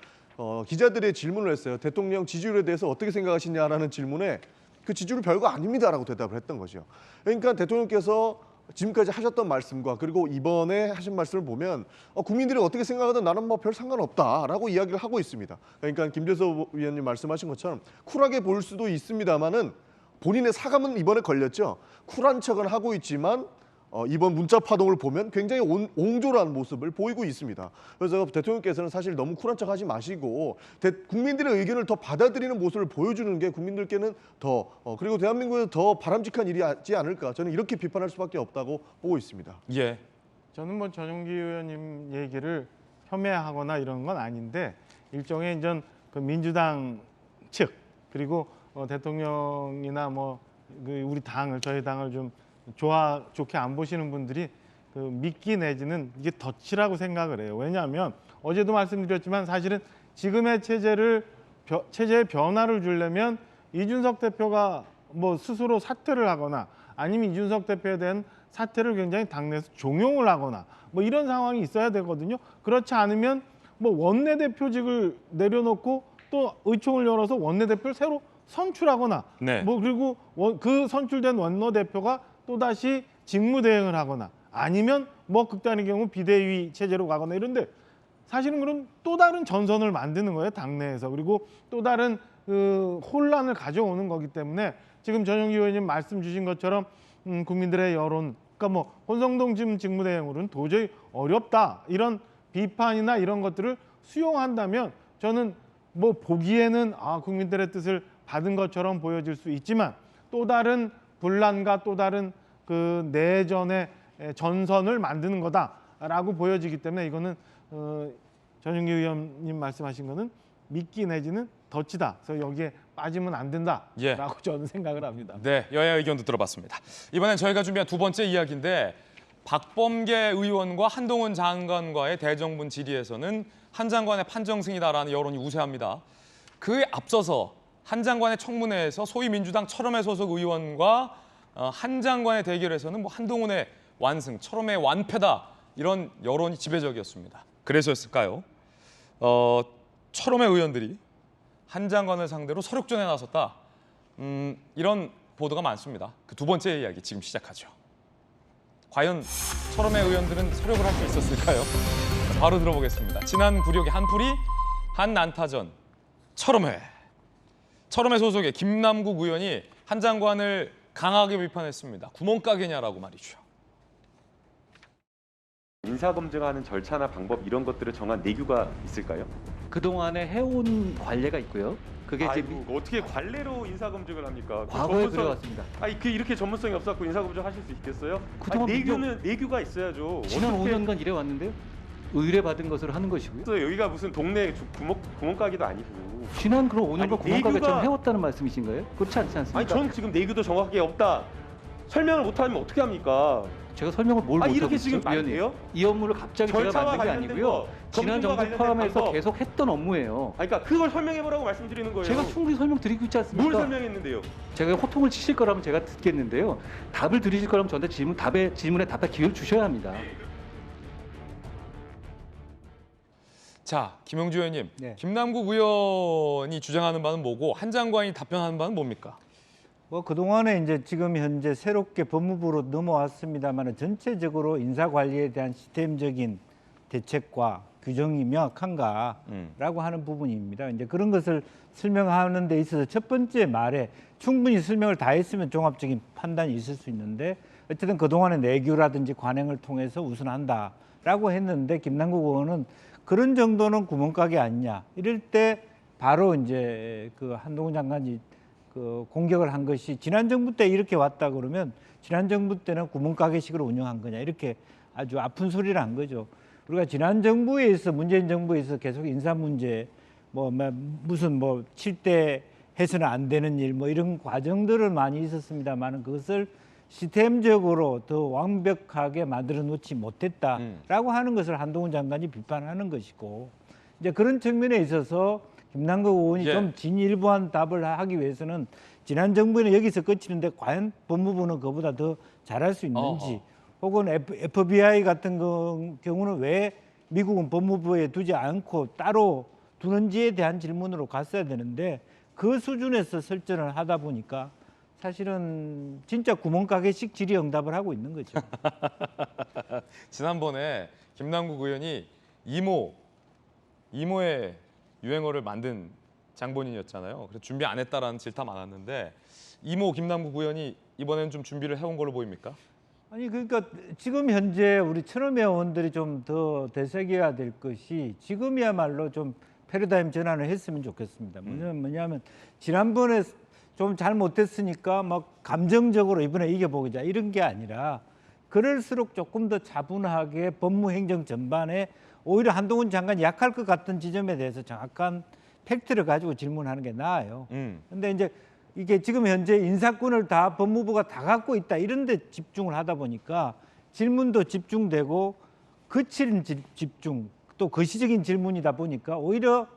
기자들의 질문을 했어요. 대통령 지지율에 대해서 어떻게 생각하시냐라는 질문에 그 지지율 별거 아닙니다라고 대답을 했던 거죠. 그러니까 대통령께서 지금까지 하셨던 말씀과 그리고 이번에 하신 말씀을 보면 국민들이 어떻게 생각하든 나는 뭐 별 상관없다라고 이야기를 하고 있습니다. 그러니까 김재섭 위원님 말씀하신 것처럼 쿨하게 볼 수도 있습니다만은 본인의 사감은 이번에 걸렸죠. 쿨한 척은 하고 있지만 이번 문자 파동을 보면 굉장히 옹졸한 모습을 보이고 있습니다. 그래서 대통령께서는 사실 너무 쿨한 척하지 마시고 국민들의 의견을 더 받아들이는 모습을 보여주는 게 국민들께는 더 그리고 대한민국에서 더 바람직한 일이지 않을까, 저는 이렇게 비판할 수밖에 없다고 보고 있습니다. 예. 저는 뭐 전용기 의원님 얘기를 폄훼하거나 이런 건 아닌데 일종의 이제 그 민주당 측 그리고 대통령이나 뭐 우리 당을 저희 당을 좀 좋게 안 보시는 분들이 그 미끼 내지는 이게 덫이라고 생각을 해요. 왜냐하면 어제도 말씀드렸지만 사실은 지금의 체제의 변화를 주려면 이준석 대표가 뭐 스스로 사퇴를 하거나 아니면 이준석 대표에 대한 사퇴를 굉장히 당내에서 종용을 하거나 뭐 이런 상황이 있어야 되거든요. 그렇지 않으면 뭐 원내대표직을 내려놓고 또 의총을 열어서 원내대표를 새로 선출하거나 네. 뭐 그리고 그 선출된 원내대표가 또다시 직무대행을 하거나 아니면 뭐 극단의 경우 비대위 체제로 가거나 이런데 사실은 그런 또 다른 전선을 만드는 거예요, 당내에서. 그리고 또 다른 그 혼란을 가져오는 거기 때문에 지금 전용기 의원님 말씀 주신 것처럼 국민들의 여론, 그러니까 뭐 권성동 지금 직무대행으로는 도저히 어렵다 이런 비판이나 이런 것들을 수용한다면 저는 뭐 보기에는 국민들의 뜻을 받은 것처럼 보여질 수 있지만 또 다른 분란과 또 다른 그 내전의 전선을 만드는 거다라고 보여지기 때문에 이거는 전용기 의원님 말씀하신 거는 미끼 내지는 덫이다. 그래서 여기에 빠지면 안 된다라고 예. 저는 생각을 합니다. 네, 여야 의견도 들어봤습니다. 이번엔 저희가 준비한 두 번째 이야기인데 박범계 의원과 한동훈 장관과의 대정분 질의에서는 한 장관의 판정승이다라는 여론이 우세합니다. 그에 앞서서 한 장관의 청문회에서 소위 민주당 철험회 소속 의원과 한 장관의 대결에서는 뭐 한동훈의 완승, 철험의 완패다 이런 여론이 지배적이었습니다. 그래서였을까요? 철험의 의원들이 한 장관을 상대로 서력전에 나섰다. 이런 보도가 많습니다. 그 두 번째 이야기 지금 시작하죠. 과연 철험의 의원들은 서력을 할 수 있었을까요? 바로 들어보겠습니다. 지난 굴욕의 한풀이 한 난타전 철험회. 철험회 소속의 김남국 의원이 한 장관을 강하게 비판했습니다. 구멍가게냐라고 말이죠. 인사 검증하는 절차나 방법 이런 것들을 정한 내규가 있을까요? 그동안에 해온 관례가 있고요. 그게 아이고, 어떻게 관례로 인사 검증을 합니까? 과거에 그래왔습니다. 아니 그 이렇게 전문성이 없었고 인사 검증 하실 수 있겠어요? 그동안 아니, 내규가 있어야죠. 지난 어떻게... 5년간 이래 왔는데요. 의뢰받은 것으로 하는 것이고요. 여기가 무슨 동네 구멍가게도 아니고. 지난 그럼 5년간 구멍가게처럼 내규가... 해왔다는 말씀이신가요? 그렇지 않지 않습니까? 아니 전 지금 내규도 정확하게 없다. 설명을 못하면 어떻게 합니까? 제가 설명을 뭘 못하고 이렇게 지금 말이에요? 이 업무를 갑자기 제가 만든 게 아니고요. 지난 정부 포함해서 계속 했던 업무예요. 그러니까 그걸 설명해보라고 말씀드리는 거예요. 제가 충분히 설명드리고 있지 않습니까? 뭘 설명했는데요? 제가 호통을 치실 거라면 제가 듣겠는데요. 답을 드리실 거라면 저한테 질문에 답할 기회를 주셔야 합니다. 자, 김영주 의원님, 네. 김남국 의원이 주장하는 바는 뭐고 한 장관이 답변하는 바는 뭡니까? 뭐 그동안에 이제 지금 현재 새롭게 법무부로 넘어왔습니다만 전체적으로 인사 관리에 대한 시스템적인 대책과 규정이 명확한가라고 하는 부분입니다. 이제 그런 것을 설명하는 데 있어서 첫 번째 말에 충분히 설명을 다 했으면 종합적인 판단이 있을 수 있는데 어쨌든 그동안의 내규라든지 관행을 통해서 우선한다라고 했는데 김남국 의원은 그런 정도는 구멍가게 아니냐 이럴 때 바로 이제 그 한동훈 장관이 그 공격을 한 것이 지난 정부 때 이렇게 왔다 그러면 지난 정부 때는 구멍가게식으로 운영한 거냐 이렇게 아주 아픈 소리를 한 거죠. 우리가 지난 정부에서 문재인 정부에서 계속 인사 문제 무슨 7대 해서는 안 되는 일 이런 과정들은 많이 있었습니다만 그것을 시스템적으로 더 완벽하게 만들어 놓지 못했다라고 하는 것을 한동훈 장관이 비판하는 것이고 이제 그런 측면에 있어서 김남국 의원이 좀 진일보한 답을 하기 위해서는 지난 정부는 여기서 끝이는데 과연 법무부는 그보다 더 잘할 수 있는지 혹은 FBI 같은 경우는 왜 미국은 법무부에 두지 않고 따로 두는지에 대한 질문으로 갔어야 되는데 그 수준에서 설전을 하다 보니까 사실은 진짜 구멍가게식 질의응답을 하고 있는 거죠. 지난번에 김남국 의원이 이모의 유행어를 만든 장본인이었잖아요. 그래서 준비 안 했다라는 질타 많았는데 이모 김남국 의원이 이번에는 좀 준비를 해온 걸로 보입니까? 아니 그러니까 지금 현재 우리 천엄의 의원들이 좀 더 되새겨야 될 것이 지금이야말로 좀 패러다임 전환을 했으면 좋겠습니다. 뭐냐면 지난번에 좀 잘못됐으니까 감정적으로 이번에 이겨보자 이런 게 아니라 그럴수록 조금 더 차분하게 법무행정 전반에 오히려 한동훈 장관이 약할 것 같은 지점에 대해서 정확한 팩트를 가지고 질문하는 게 나아요. 근데 이제 이게 지금 현재 인사권을 다 법무부가 다 갖고 있다 이런 데 집중을 하다 보니까 질문도 집중되고 거친 집중 또 거시적인 질문이다 보니까 오히려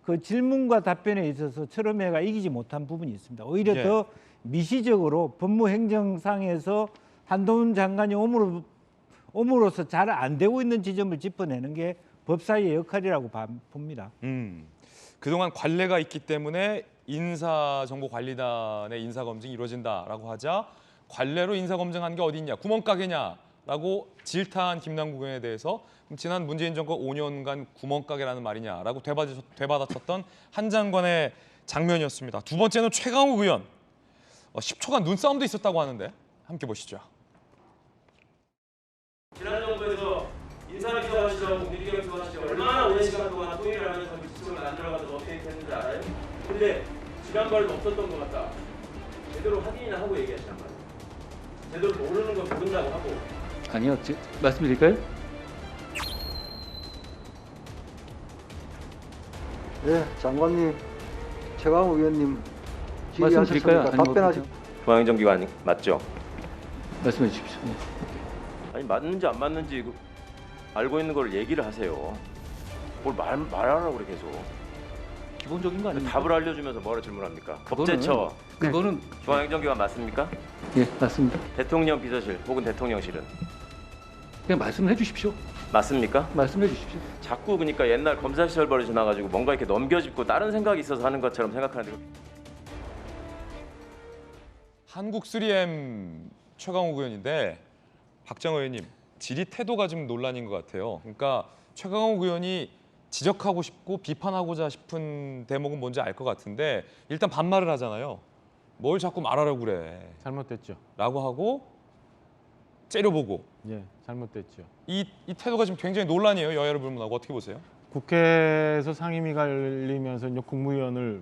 그 질문과 답변에 있어서 철험회가 이기지 못한 부분이 있습니다. 오히려 더 미시적으로 법무행정상에서 한동훈 장관이 옴으로써 잘 안 되고 있는 지점을 짚어내는 게 법사위의 역할이라고 봅니다. 그동안 관례가 있기 때문에 인사정보관리단의 인사검증이 이루어진다라고 하자 관례로 인사검증한 게 어디 있냐, 구멍가게냐라고 질타한 김남국 의원에 대해서 지난 문재인 정권 5년간 구멍가게라는 말이냐라고 되받아쳤던 한 장관의 장면이었습니다. 두 번째는 최강욱 의원. 10초간 눈싸움도 있었다고 하는데 함께 보시죠. 지난 정부에서 인사비서 하시라고 공직기획수 하시라고 얼마나 오랜 시간 동안 토의를 하면서 그 지침을 만들어가지고 업데이트했는지 알아요? 근데 지난번에도 없었던 것 같다. 제대로 확인이나 하고 얘기하시란 말이에요. 제대로 모르는 건 모른다고 하고. 아니요, 말씀드릴까요? 네, 장관님, 최강욱 의원님 말씀드릴까요? 답변하시. 중앙행정기관 맞죠? 말씀해 주십시오. 아니 맞는지 안 맞는지 알고 있는 걸 얘기를 하세요. 뭘 말하라고 그래 계속. 기본적인 거 아닙니까? 답을 알려주면서 뭐라 질문합니까? 법제처. 그거는 중앙행정기관 맞습니까? 예, 맞습니다. 대통령 비서실 혹은 대통령실은? 그냥 말씀을 해주십시오. 맞습니까? 말씀해 주십시오. 자꾸 그러니까 옛날 검사 시절 버릇이 나가지고 뭔가 이렇게 넘겨짚고 다른 생각이 있어서 하는 것처럼 생각하는데. 한국 3M 최강욱 의원인데 박정호 의원님, 질의 태도가 좀 논란인 것 같아요. 그러니까 최강욱 의원이 지적하고 싶고 비판하고자 싶은 대목은 뭔지 알 것 같은데 일단 반말을 하잖아요. 뭘 자꾸 말하라고 그래. 잘못됐죠. 라고 하고 째려보고 예, 잘못됐죠. 이 태도가 지금 굉장히 논란이에요. 여야를 불문하고 어떻게 보세요? 국회에서 상임위가 열리면서 이제 국무위원을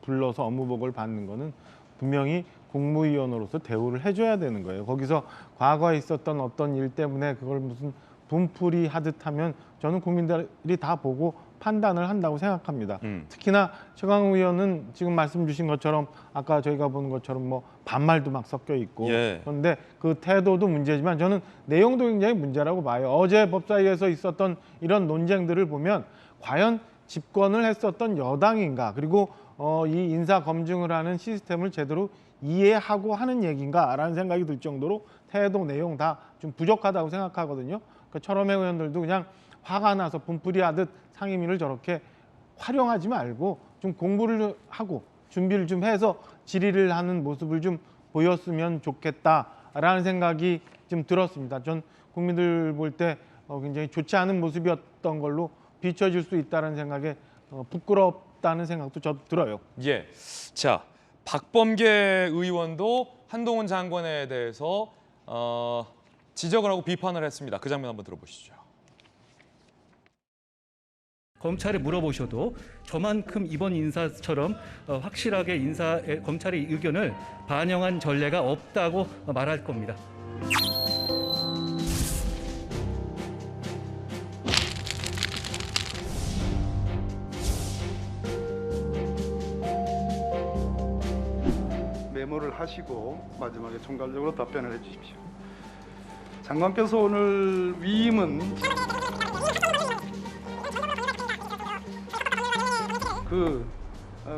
불러서 업무보고를 받는 거는 분명히 국무위원으로서 대우를 해줘야 되는 거예요. 거기서 과거에 있었던 어떤 일 때문에 그걸 무슨 분풀이 하듯 하면 저는 국민들이 다 보고 판단을 한다고 생각합니다. 특히나 최강욱 의원은 지금 말씀 주신 것처럼 아까 저희가 보는 것처럼 뭐 반말도 막 섞여 있고 그런데 그 태도도 문제지만 저는 내용도 굉장히 문제라고 봐요. 어제 법사위에서 있었던 이런 논쟁들을 보면 과연 집권을 했었던 여당인가 그리고 이 인사 검증을 하는 시스템을 제대로 이해하고 하는 얘기인가라는 생각이 들 정도로 태도 내용 다 좀 부족하다고 생각하거든요. 그러니까 철험의 의원들도 그냥 화가 나서 분풀이 하듯 상임위를 저렇게 활용하지 말고 좀 공부를 하고 준비를 좀 해서 질의를 하는 모습을 좀 보였으면 좋겠다라는 생각이 좀 들었습니다. 전 국민들 볼 때 굉장히 좋지 않은 모습이었던 걸로 비춰질 수 있다는 생각에 부끄럽다는 생각도 저도 들어요. 예. 자, 박범계 의원도 한동훈 장관에 대해서 지적을 하고 비판을 했습니다. 그 장면 한번 들어보시죠. 검찰에 물어보셔도 저만큼 이번 인사처럼 확실하게 검찰의 의견을 반영한 전례가 없다고 말할 겁니다. 메모를 하시고 마지막에 총괄적으로 답변을 해주십시오. 장관께서 오늘 위임은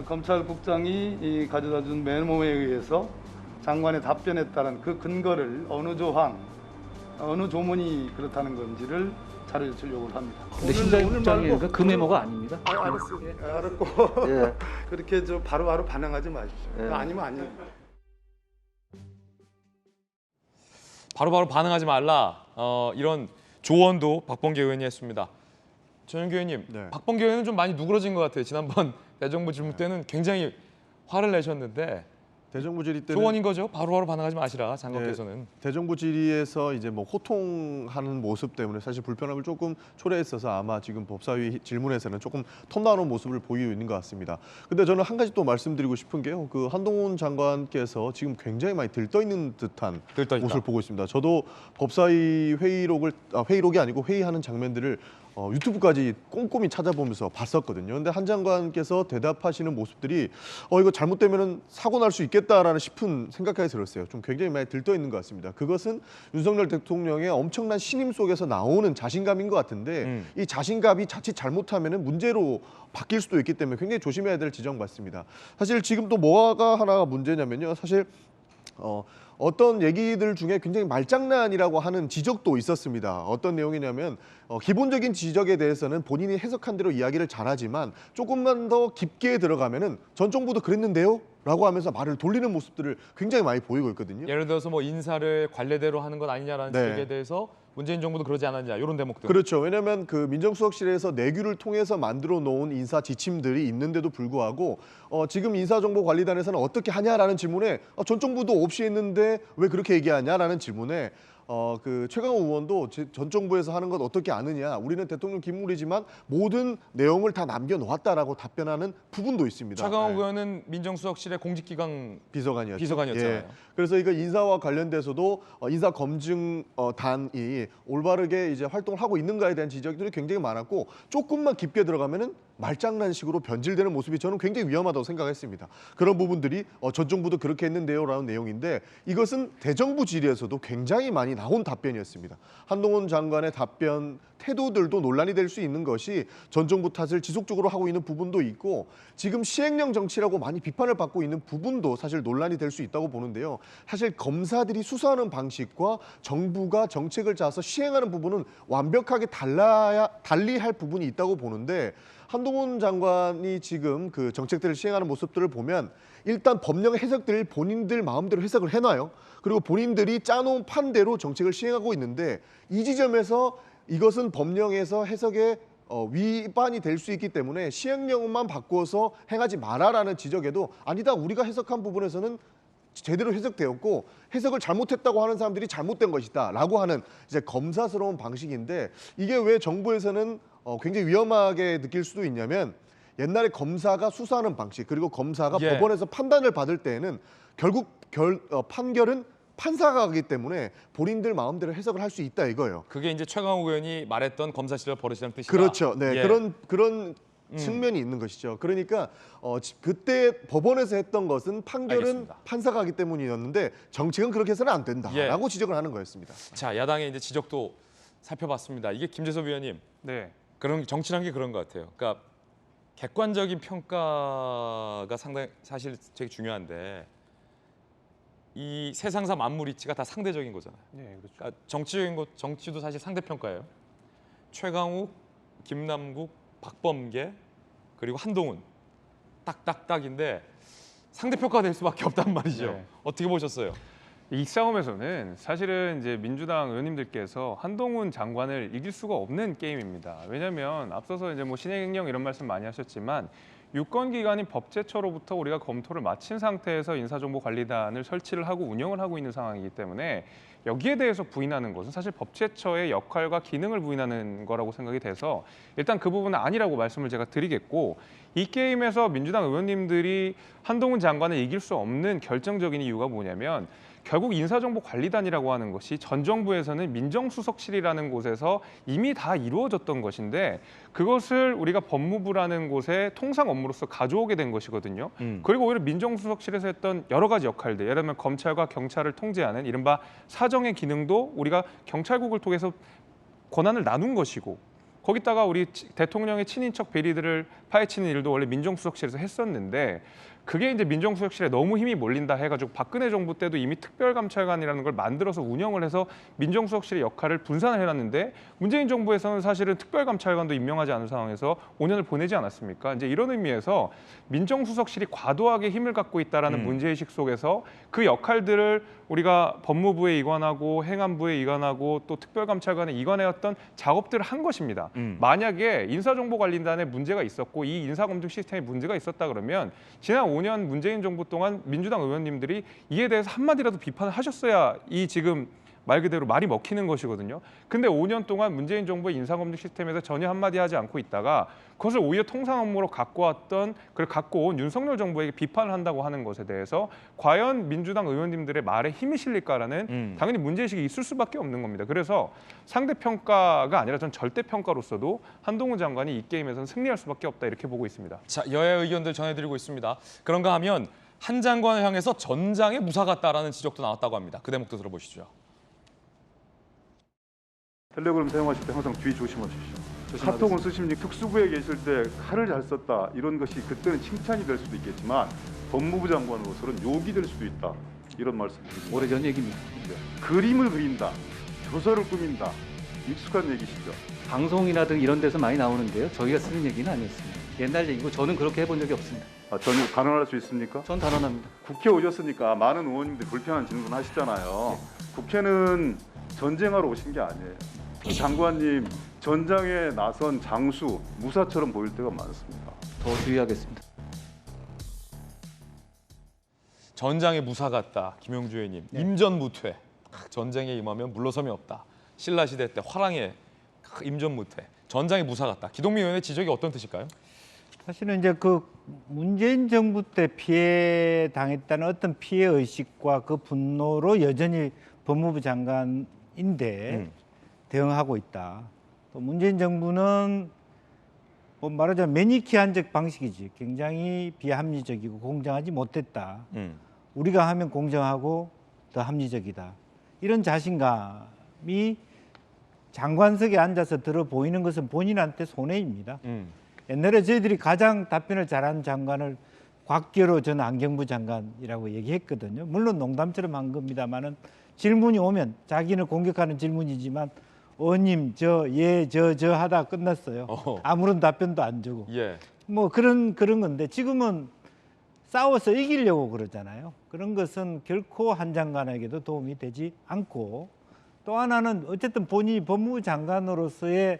검찰국장이 가져다준 메모에 의해서 장관의 답변에 따른 그 근거를 어느 조항, 어느 조문이 그렇다는 건지를 자료 제출 요구를 합니다. 근데 심사위원장이니까 그 메모가 아닙니다. 알았어요. 알았고 예. 그렇게 바로바로 반응하지 마십시오. 예. 아니면 아니에요. 바로바로 반응하지 말라. 이런 조언도 박범계 의원이 했습니다. 전현규 의원님, 박범계 의원은 좀 많이 누그러진 것 같아요. 지난번 대정부 질문 때는 굉장히 화를 내셨는데 대정부 질의 때는 조언인 거죠. 바로바로 반응하지 마시라 장관께서는. 대정부 질의에서 이제 뭐 호통하는 모습 때문에 사실 불편함을 조금 초래했어서 아마 지금 법사위 질문에서는 조금 톤 다운 모습을 보이고 있는 것 같습니다. 근데 저는 한 가지 또 말씀드리고 싶은 게요. 그 한동훈 장관께서 지금 굉장히 많이 들떠 있는 듯한 모습을 보고 있습니다. 저도 법사위 회의록이 아니고 회의하는 장면들을 유튜브까지 꼼꼼히 찾아보면서 봤었거든요. 근데 한 장관께서 대답하시는 모습들이 이거 잘못되면 사고 날 수 있겠다라는 싶은 생각까지 들었어요. 좀 굉장히 많이 들떠 있는 것 같습니다. 그것은 윤석열 대통령의 엄청난 신임 속에서 나오는 자신감인 것 같은데 이 자신감이 자칫 잘못하면 문제로 바뀔 수도 있기 때문에 굉장히 조심해야 될 지점 같습니다. 사실 지금 또 뭐가 하나가 문제냐면요. 사실 어떤 얘기들 중에 굉장히 말장난이라고 하는 지적도 있었습니다. 어떤 내용이냐면 기본적인 지적에 대해서는 본인이 해석한 대로 이야기를 잘하지만 조금만 더 깊게 들어가면은 전 정부도 그랬는데요? 라고 하면서 말을 돌리는 모습들을 굉장히 많이 보이고 있거든요. 예를 들어서 뭐 인사를 관례대로 하는 것 아니냐라는 지적에 대해서 문재인 정부도 그러지 않았냐 이런 대목들. 그렇죠. 왜냐하면 그 민정수석실에서 내규를 통해서 만들어 놓은 인사 지침들이 있는데도 불구하고 지금 인사정보관리단에서는 어떻게 하냐라는 질문에 전 정부도 없이 했는데 왜 그렇게 얘기하냐라는 질문에 그 최강욱 의원도 전 정부에서 하는 것 어떻게 아느냐. 우리는 대통령 기물이지만 모든 내용을 다 남겨놓았다라고 답변하는 부분도 있습니다. 최강욱 의원은 민정수석실의 공직기강 비서관이었잖아요. 예. 그래서 이거 인사와 관련돼서도 인사검증단이 올바르게 이제 활동을 하고 있는가에 대한 지적들이 굉장히 많았고 조금만 깊게 들어가면은 말장난식으로 변질되는 모습이 저는 굉장히 위험하다고 생각했습니다. 그런 부분들이 전 정부도 그렇게 했는데요라는 내용인데 이것은 대정부 질의에서도 굉장히 많이 나온 답변이었습니다. 한동훈 장관의 답변 태도들도 논란이 될 수 있는 것이 전 정부 탓을 지속적으로 하고 있는 부분도 있고 지금 시행령 정치라고 많이 비판을 받고 있는 부분도 사실 논란이 될 수 있다고 보는데요. 사실 검사들이 수사하는 방식과 정부가 정책을 짜서 시행하는 부분은 완벽하게 달리할 부분이 있다고 보는데 한동훈 장관이 지금 그 정책들을 시행하는 모습들을 보면 일단 법령 해석들을 본인들 마음대로 해석을 해놔요. 그리고 본인들이 짜놓은 판대로 정책을 시행하고 있는데 이 지점에서 이것은 법령에서 해석에 위반이 될 수 있기 때문에 시행령만 바꾸어서 행하지 마라라는 지적에도 아니다. 우리가 해석한 부분에서는 제대로 해석되었고 해석을 잘못했다고 하는 사람들이 잘못된 것이다라고 하는 이제 검사스러운 방식인데 이게 왜 정부에서는 굉장히 위험하게 느낄 수도 있냐면 옛날에 검사가 수사하는 방식 그리고 검사가 예. 법원에서 판단을 받을 때에는 결국 판결은 판사가 하기 때문에 본인들 마음대로 해석을 할 수 있다 이거예요. 그게 이제 최강욱 의원이 말했던 검사 시절 버릇이라는 뜻이다. 그렇죠. 네, 예. 그런 측면이 있는 것이죠. 그러니까 그때 법원에서 했던 것은 판결은 알겠습니다. 판사가 하기 때문이었는데 정책은 그렇게 해서는 안 된다라고 예. 지적을 하는 거였습니다. 자, 야당의 이제 지적도 살펴봤습니다. 이게 김재섭 위원님, 그런 정치란 게 그런 것 같아요. 그러니까 객관적인 평가가 상당히 사실 되게 중요한데 이 세상사 만물 이치가 다 상대적인 거잖아요. 네, 그렇죠. 그러니까 정치적인 것, 정치도 사실 상대 평가예요. 최강욱, 김남국, 박범계 그리고 한동훈 딱딱딱인데 상대 평가가 될 수밖에 없단 말이죠. 네. 어떻게 보셨어요? 이 싸움에서는 사실은 이제 민주당 의원님들께서 한동훈 장관을 이길 수가 없는 게임입니다. 왜냐하면 앞서서 이제 뭐 신행령 이런 말씀 많이 하셨지만 유권기관인 법제처로부터 우리가 검토를 마친 상태에서 인사정보관리단을 설치를 하고 운영을 하고 있는 상황이기 때문에 여기에 대해서 부인하는 것은 사실 법제처의 역할과 기능을 부인하는 거라고 생각이 돼서 일단 그 부분은 아니라고 말씀을 제가 드리겠고 이 게임에서 민주당 의원님들이 한동훈 장관을 이길 수 없는 결정적인 이유가 뭐냐면 결국 인사정보관리단이라고 하는 것이 전 정부에서는 민정수석실이라는 곳에서 이미 다 이루어졌던 것인데 그것을 우리가 법무부라는 곳에 통상 업무로서 가져오게 된 것이거든요. 그리고 오히려 민정수석실에서 했던 여러 가지 역할들, 예를 들면 검찰과 경찰을 통제하는 이른바 사정의 기능도 우리가 경찰국을 통해서 권한을 나눈 것이고 거기다가 우리 대통령의 친인척 비리들을 파헤치는 일도 원래 민정수석실에서 했었는데 그게 이제 민정수석실에 너무 힘이 몰린다 해가지고 박근혜 정부 때도 이미 특별감찰관이라는 걸 만들어서 운영을 해서 민정수석실의 역할을 분산을 해놨는데 문재인 정부에서는 사실은 특별감찰관도 임명하지 않은 상황에서 5년을 보내지 않았습니까? 이제 이런 의미에서 민정수석실이 과도하게 힘을 갖고 있다라는 문제의식 속에서 그 역할들을 우리가 법무부에 이관하고 행안부에 이관하고 또 특별감찰관에 이관해왔던 작업들을 한 것입니다. 만약에 인사정보관리단에 문제가 있었고 이 인사검증 시스템에 문제가 있었다 그러면 지난 5년 문재인 정부 동안 민주당 의원님들이 이에 대해서 한마디라도 비판을 하셨어야 이 지금 말 그대로 말이 먹히는 것이거든요. 근데 5년 동안 문재인 정부의 인사검증 시스템에서 전혀 한마디 하지 않고 있다가 그것을 오히려 통상 업무로 갖고 온 윤석열 정부에게 비판을 한다고 하는 것에 대해서 과연 민주당 의원님들의 말에 힘이 실릴까라는 당연히 문제의식이 있을 수밖에 없는 겁니다. 그래서 상대평가가 아니라 전 절대평가로서도 한동훈 장관이 이 게임에서는 승리할 수밖에 없다 이렇게 보고 있습니다. 자, 여야 의견들 전해드리고 있습니다. 그런가 하면 한 장관을 향해서 전장에 무사 같다라는 지적도 나왔다고 합니다. 그 대목도 들어보시죠. 텔레그램 사용하실 때 항상 주의 조심하십시오. 카톡은 쓰십니까? 특수부에 계실 때 칼을 잘 썼다 이런 것이 그때는 칭찬이 될 수도 있겠지만 법무부 장관으로서는 욕이 될 수도 있다 이런 말씀드립니다. 오래전 얘기입니다. 그림을 그린다, 조서를 꾸민다 익숙한 얘기시죠. 방송이나 등 이런 데서 많이 나오는데요. 저희가 쓰는 얘기는 아니었습니다. 옛날 얘기고 저는 그렇게 해본 적이 없습니다. 전혀 단언할 수 있습니까? 전 단언합니다. 국회 오셨으니까 많은 의원님들이 불편한 질문 하시잖아요. 국회는 전쟁하러 오신 게 아니에요. 장관님 전장에 나선 장수 무사처럼 보일 때가 많습니다. 더 주의하겠습니다. 전장에 무사 같다. 김용주 의원님. 임전무퇴. 전쟁에 임하면 물러섬이 없다. 신라 시대 때 화랑의 임전무퇴. 전장에 무사 같다. 기동민 의원의 지적이 어떤 뜻일까요? 사실은 이제 그 문재인 정부 때 피해 당했다는 어떤 피해 의식과 그 분노로 여전히 법무부 장관인데 대응하고 있다. 또 문재인 정부는 뭐 말하자면 매니키안적 방식이지. 굉장히 비합리적이고 공정하지 못했다. 우리가 하면 공정하고 더 합리적이다. 이런 자신감이 장관석에 앉아서 들어 보이는 것은 본인한테 손해입니다. 옛날에 저희들이 가장 답변을 잘한 장관을 곽결호 전 안경부 장관이라고 얘기했거든요. 물론 농담처럼 한 겁니다만은 질문이 오면 자기는 공격하는 질문이지만 의원님 저 하다 끝났어요. 아무런 답변도 안 주고. 뭐 그런 건데 지금은 싸워서 이기려고 그러잖아요. 그런 것은 결코 한 장관에게도 도움이 되지 않고 또 하나는 어쨌든 본인이 법무부 장관으로서의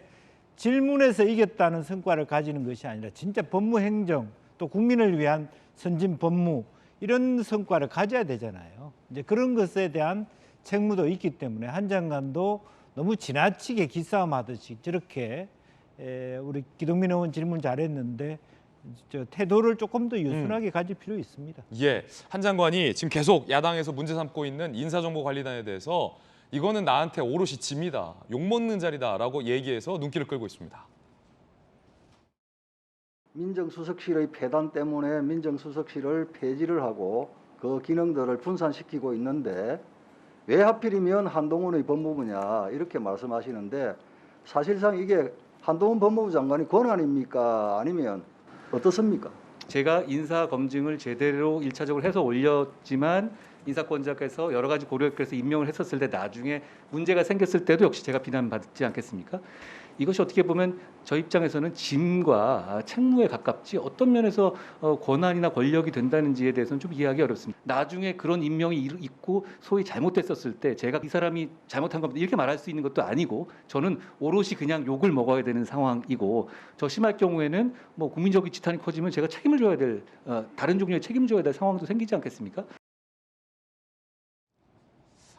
질문에서 이겼다는 성과를 가지는 것이 아니라 진짜 법무행정 또 국민을 위한 선진 법무 이런 성과를 가져야 되잖아요. 이제 그런 것에 대한 책무도 있기 때문에 한 장관도 너무 지나치게 기싸움하듯이 저렇게 우리 기동민 의원 질문 잘했는데 저 태도를 조금 더 유순하게 가질 필요 있습니다. 예, 한 장관이 지금 계속 야당에서 문제 삼고 있는 인사정보관리단에 대해서 이거는 나한테 오롯이 짐이다, 욕먹는 자리다라고 얘기해서 눈길을 끌고 있습니다. 민정수석실의 폐단 때문에 민정수석실을 폐지를 하고 그 기능들을 분산시키고 있는데 왜 하필이면 한동훈의 법무부냐 이렇게 말씀하시는데 사실상 이게 한동훈 법무부 장관의 권한입니까? 아니면 어떻습니까? 제가 인사 검증을 제대로 1차적으로 해서 올렸지만 인사권자께서 여러 가지 고려해서 임명을 했었을 때 나중에 문제가 생겼을 때도 역시 제가 비난받지 않겠습니까? 이것이 어떻게 보면 저 입장에서는 짐과 책무에 가깝지 어떤 면에서 권한이나 권력이 된다는지에 대해서는 좀 이해하기 어렵습니다. 나중에 그런 임명이 있고 소위 잘못됐었을 때 제가 이 사람이 잘못한 겁니다 이렇게 말할 수 있는 것도 아니고 저는 오롯이 그냥 욕을 먹어야 되는 상황이고 저 심할 경우에는 뭐 국민적인 지탄이 커지면 제가 책임을 져야 될 다른 종류의 책임을 져야 될 상황도 생기지 않겠습니까?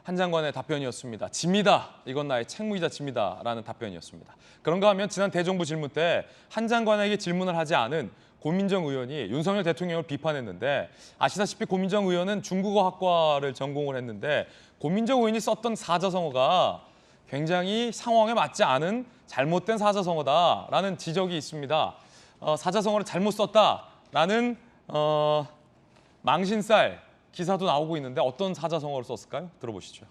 한 장관의 답변이었습니다. 짐이다. 이건 나의 책무이자 짐이다. 라는 답변이었습니다. 그런가 하면 지난 대정부 질문 때 한 장관에게 질문을 하지 않은 고민정 의원이 윤석열 대통령을 비판했는데 아시다시피 고민정 의원은 중국어학과를 전공을 했는데 고민정 의원이 썼던 사자성어가 굉장히 상황에 맞지 않은 잘못된 사자성어다라는 지적이 있습니다. 사자성어를 잘못 썼다라는 망신살 기사도 나오고 있는데 어떤 사자성어를 썼을까요? 들어보시죠.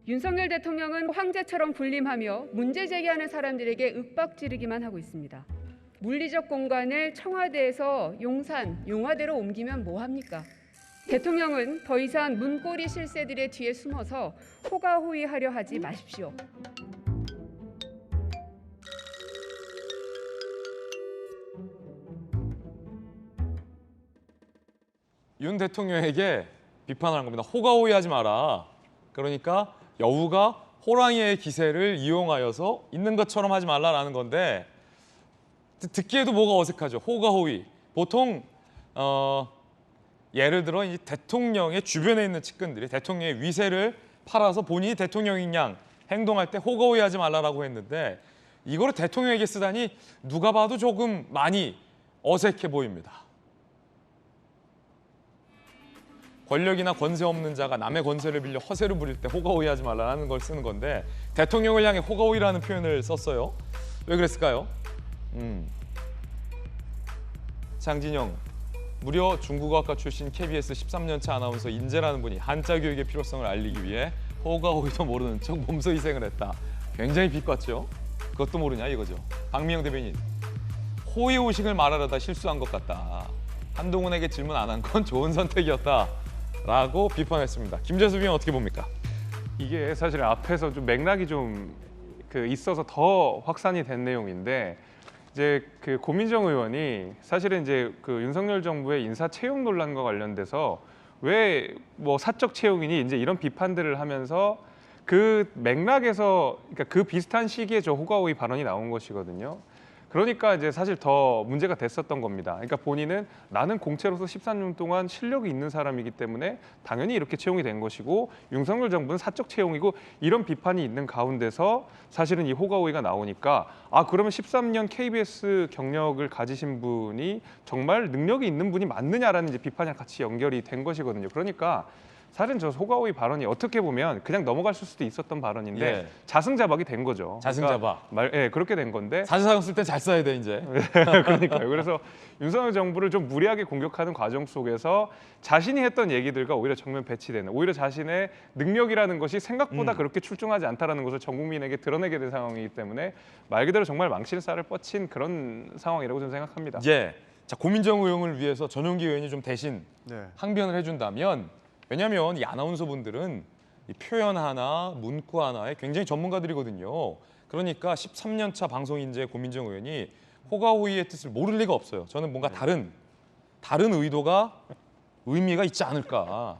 윤석열 대통령은 황제처럼 군림하며 문제 제기하는 사람들에게 윽박지르기만 하고 있습니다. 물리적 공간을 청와대에서 용산, 용화대로 옮기면 뭐합니까? 대통령은 더 이상 문고리 실세들의 뒤에 숨어서 호가호위하려 하지 마십시오. 윤 대통령에게 비판을 한 겁니다. 호가호위하지 마라. 그러니까 여우가 호랑이의 기세를 이용하여서 있는 것처럼 하지 말라라는 건데 듣기에도 뭐가 어색하죠. 호가호위. 보통 예를 들어 이 대통령의 주변에 있는 측근들이 대통령의 위세를 팔아서 본인이 대통령인 양 행동할 때 호가호위하지 말라라고 했는데 이거를 대통령에게 쓰다니 누가 봐도 조금 많이 어색해 보입니다. 권력이나 권세 없는 자가 남의 권세를 빌려 허세를 부릴 때 호가호위하지 말라는 걸 쓰는 건데 대통령을 향해 호가호위라는 표현을 썼어요. 왜 그랬을까요? 장진영, 무려 중국어학과 출신 KBS 13년차 아나운서 인재라는 분이 한자 교육의 필요성을 알리기 위해 호가호위도 모르는 척 몸소 희생을 했다. 굉장히 비꼬았죠? 그것도 모르냐 이거죠. 박미영 대변인, 호의호식을 말하려다 실수한 것 같다. 한동훈에게 질문 안 한 건 좋은 선택이었다. 라고 비판했습니다. 김재수 위원 어떻게 봅니까? 이게 사실 앞에서 좀 맥락이 좀 있어서 더 확산이 된 내용인데 이제 고민정 의원이 사실은 이제 윤석열 정부의 인사 채용 논란과 관련돼서 왜 뭐 사적 채용이니 이제 이런 비판들을 하면서 그 맥락에서 그러니까 그 비슷한 시기에 저 호가호위 발언이 나온 것이거든요. 그러니까 이제 사실 더 문제가 됐었던 겁니다. 그러니까 본인은 나는 공채로서 13년 동안 실력이 있는 사람이기 때문에 당연히 이렇게 채용이 된 것이고 윤석열 정부는 사적 채용이고 이런 비판이 있는 가운데서 사실은 이 호가호위가 나오니까 아 그러면 13년 KBS 경력을 가지신 분이 정말 능력이 있는 분이 맞느냐라는 이제 비판이 같이 연결이 된 것이거든요. 그러니까 사실은 저 호가호위 발언이 어떻게 보면 그냥 넘어갔을 수도 있었던 발언인데 예. 자승자박이 된 거죠. 자승자박. 그러니까 그렇게 된 건데. 사실상 쓸 때 잘 써야 돼 이제. 그러니까요. 그래서 윤석열 정부를 좀 무리하게 공격하는 과정 속에서 자신이 했던 얘기들과 오히려 정면 배치되는, 오히려 자신의 능력이라는 것이 생각보다 그렇게 출중하지 않다라는 것을 전 국민에게 드러내게 된 상황이기 때문에 말 그대로 정말 망신살을 뻗친 그런 상황이라고 저는 생각합니다. 예. 자, 고민정 의원을 위해서 전용기 의원이 좀 대신 네. 항변을 해준다면, 왜냐하면 이 아나운서 분들은 이 표현 하나, 문구 하나에 굉장히 전문가들이거든요. 그러니까 13년 차 방송 인재 고민정 의원이 호가호위의 뜻을 모를 리가 없어요. 저는 뭔가 다른 의도가 의미가 있지 않을까.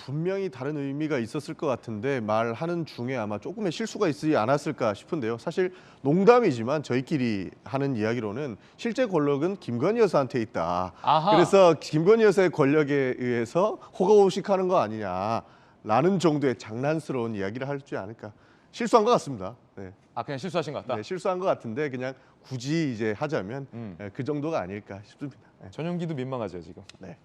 분명히 다른 의미가 있었을 것 같은데 말하는 중에 아마 조금의 실수가 있지 않았을까 싶은데요. 사실 농담이지만 저희끼리 하는 이야기로는 실제 권력은 김건희 여사한테 있다. 아하. 그래서 김건희 여사의 권력에 의해서 호가호식하는 거 아니냐라는 정도의 장난스러운 이야기를 하지 않을까. 실수한 것 같습니다. 네. 아, 그냥 실수하신 것 같다? 네, 실수한 것 같은데 그냥 굳이 이제 하자면 그 정도가 아닐까 싶습니다. 네. 전용기도 민망하죠 지금. 네.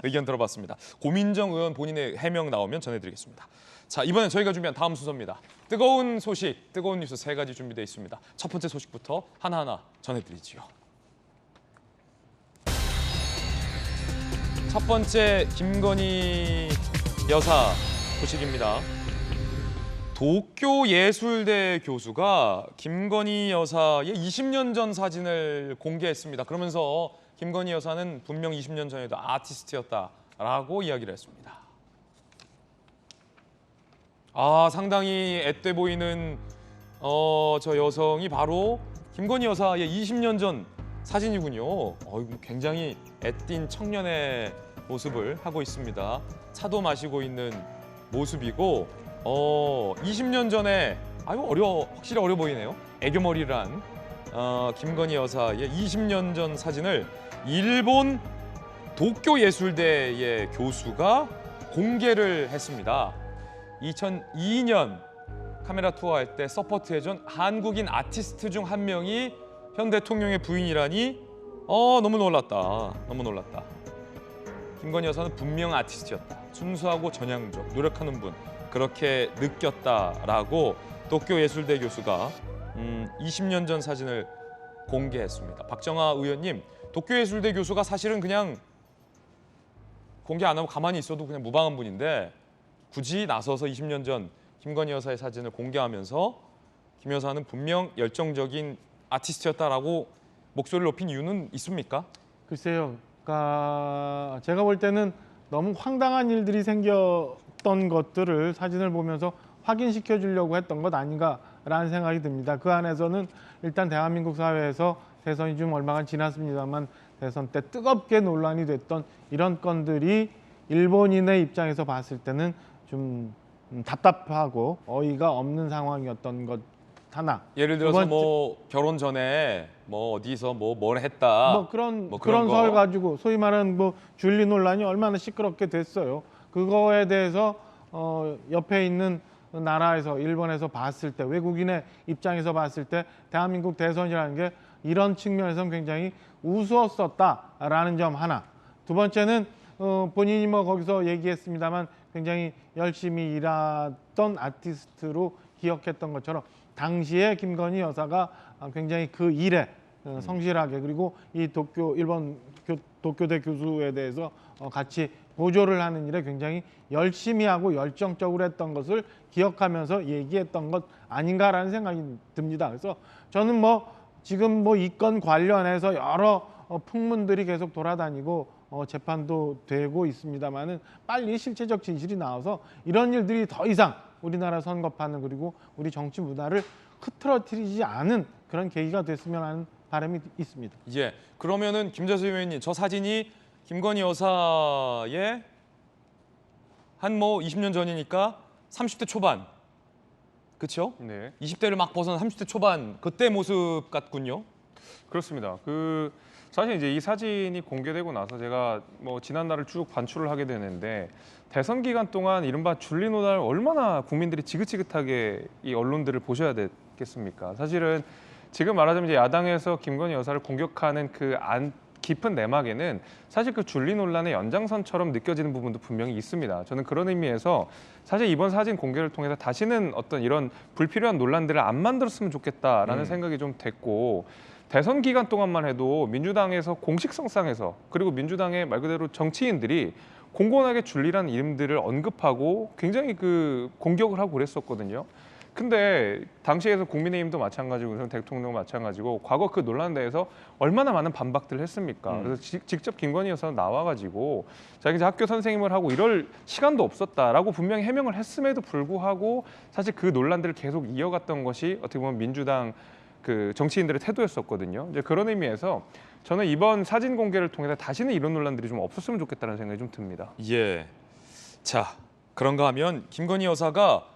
의견 들어봤습니다. 고민정 의원 본인의 해명 나오면 전해드리겠습니다. 자, 이번엔 저희가 준비한 다음 순서입니다. 뜨거운 소식, 뜨거운 뉴스 3가지 준비되어 있습니다. 첫 번째 소식부터 하나하나 전해드리지요. 첫 번째 김건희 여사 소식입니다. 도쿄예술대 교수가 김건희 여사의 20년 전 사진을 공개했습니다. 그러면서 김건희 여사는 분명 20년 전에도 아티스트였다라고 이야기를 했습니다. 아, 상당히 앳돼 보이는 저 여성이 바로 김건희 여사의 20년 전 사진이군요. 굉장히 애띤 청년의 모습을 하고 있습니다. 차도 마시고 있는 모습이고 20년 전에 확실히 어려 보이네요. 애교머리란 김건희 여사의 20년 전 사진을 일본 도쿄예술대의 교수가 공개를 했습니다. 2002년 카메라 투어할 때 서포트해준 한국인 아티스트 중 한 명이 현 대통령의 부인이라니 너무 놀랐다. 너무 놀랐다. 김건희 여사는 분명 아티스트였다. 순수하고 전향적, 노력하는 분. 그렇게 느꼈다라고 도쿄예술대 교수가 20년 전 사진을 공개했습니다. 박정아 의원님, 도쿄예술대 교수가 사실은 그냥 공개 안 하고 가만히 있어도 그냥 무방한 분인데 굳이 나서서 20년 전 김건희 여사의 사진을 공개하면서 김 여사는 분명 열정적인 아티스트였다라고 목소리를 높인 이유는 있습니까? 글쎄요. 그러니까 제가 볼 때는 너무 황당한 일들이 생겼던 것들을 사진을 보면서 확인시켜 주려고 했던 것 아닌가라는 생각이 듭니다. 그 안에서는 일단 대한민국 사회에서 대선이 좀 얼마간 지났습니다만 대선 때 뜨겁게 논란이 됐던 이런 건들이 일본인의 입장에서 봤을 때는 좀 답답하고 어이가 없는 상황이었던 것 하나. 예를 들어서 뭐 결혼 전에 뭐 어디서 뭘 했다. 뭐 그런 설 가지고 소위 말하는 뭐 줄리 논란이 얼마나 시끄럽게 됐어요. 그거에 대해서 옆에 있는 나라에서 일본에서 봤을 때 외국인의 입장에서 봤을 때 대한민국 대선이라는 게 이런 측면에서는 굉장히 우스웠었다라는 점 하나. 두 번째는 본인이 뭐 거기서 얘기했습니다만 굉장히 열심히 일하던 아티스트로 기억했던 것처럼 당시에 김건희 여사가 굉장히 그 일에 성실하게 그리고 이 일본 도쿄대 교수에 대해서 같이 보조를 하는 일에 굉장히 열심히 하고 열정적으로 했던 것을 기억하면서 얘기했던 것 아닌가라는 생각이 듭니다. 그래서 저는 뭐 지금 뭐 이 건 관련해서 여러 풍문들이 계속 돌아다니고 재판도 되고 있습니다만은 빨리 실체적 진실이 나와서 이런 일들이 더 이상 우리나라 선거판을 그리고 우리 정치 문화를 흐트러뜨리지 않은 그런 계기가 됐으면 하는 바람이 있습니다. 예, 그러면은 김재수 의원님, 저 사진이 김건희 여사의 한 뭐 20년 전이니까 30대 초반, 그렇죠? 네. 20대를 막 벗어난 30대 초반 그때 모습 같군요. 그렇습니다. 사실 이제 이 사진이 공개되고 나서 제가 뭐 지난날을 쭉 반추를 하게 되는데 대선 기간 동안 이른바 줄리 논란을 얼마나 국민들이 지긋지긋하게 이 언론들을 보셔야 됐겠습니까? 사실은 지금 말하자면 이제 야당에서 김건희 여사를 공격하는 그 깊은 내막에는 사실 그 줄리 논란의 연장선처럼 느껴지는 부분도 분명히 있습니다. 저는 그런 의미에서 사실 이번 사진 공개를 통해서 다시는 어떤 이런 불필요한 논란들을 안 만들었으면 좋겠다라는 생각이 좀 됐고 대선 기간 동안만 해도 민주당에서 공식성상에서 그리고 민주당의 말 그대로 정치인들이 공공하게 줄리라는 이름들을 언급하고 굉장히 그 공격을 하고 그랬었거든요. 근데 당시에서 국민의힘도 마찬가지고 대통령도 마찬가지고 과거 그 논란에 대해서 얼마나 많은 반박들을 했습니까? 그래서 직접 김건희 여사는 나와가지고 자기 학교 선생님을 하고 이럴 시간도 없었다라고 분명히 해명을 했음에도 불구하고 사실 그 논란들을 계속 이어갔던 것이 어떻게 보면 민주당 그 정치인들의 태도였었거든요. 이제 그런 의미에서 저는 이번 사진 공개를 통해서 다시는 이런 논란들이 좀 없었으면 좋겠다는 생각이 좀 듭니다. 예. 자, 그런가 하면 김건희 여사가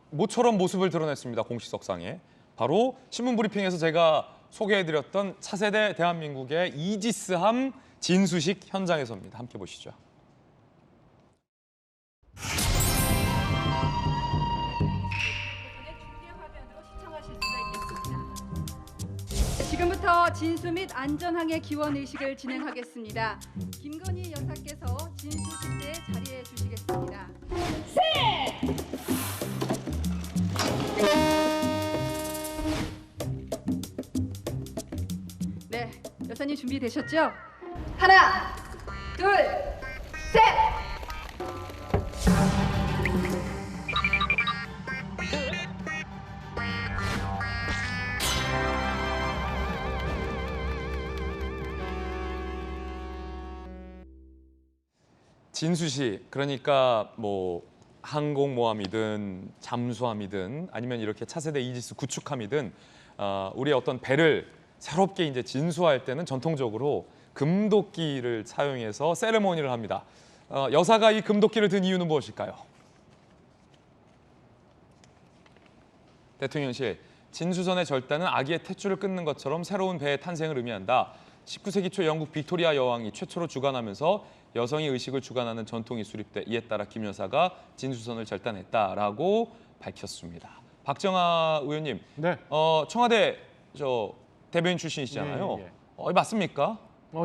모처럼 모습을 드러냈습니다. 공식석상에. 바로 신문 브리핑에서 제가 소개해드렸던 차세대 대한민국의 이지스함 진수식 현장에서입니다. 함께 보시죠. 지금부터 진수 및 안전항해 기원 의식을 진행하겠습니다. 김건희 여사께서 진수식 때 자리해 주시겠습니다. 네, 여사님 준비되셨죠? 하나, 둘, 셋! 진수시, 그러니까 뭐 항공모함이든 잠수함이든 아니면 이렇게 차세대 이지스 구축함이든 우리의 어떤 배를 새롭게 이제 진수할 때는 전통적으로 금도끼를 사용해서 세레모니를 합니다. 여사가 이 금도끼를 든 이유는 무엇일까요? 대통령실, 진수선의 절단은 아기의 탯줄을 끊는 것처럼 새로운 배의 탄생을 의미한다. 19세기 초 영국 빅토리아 여왕이 최초로 주관하면서 여성의 의식을 주관하는 전통이 수립돼 이에 따라 김 여사가 진수선을 절단했다라고 밝혔습니다. 박정아 의원님, 네. 청와대 대변인 출신이시잖아요. 예. 맞습니까?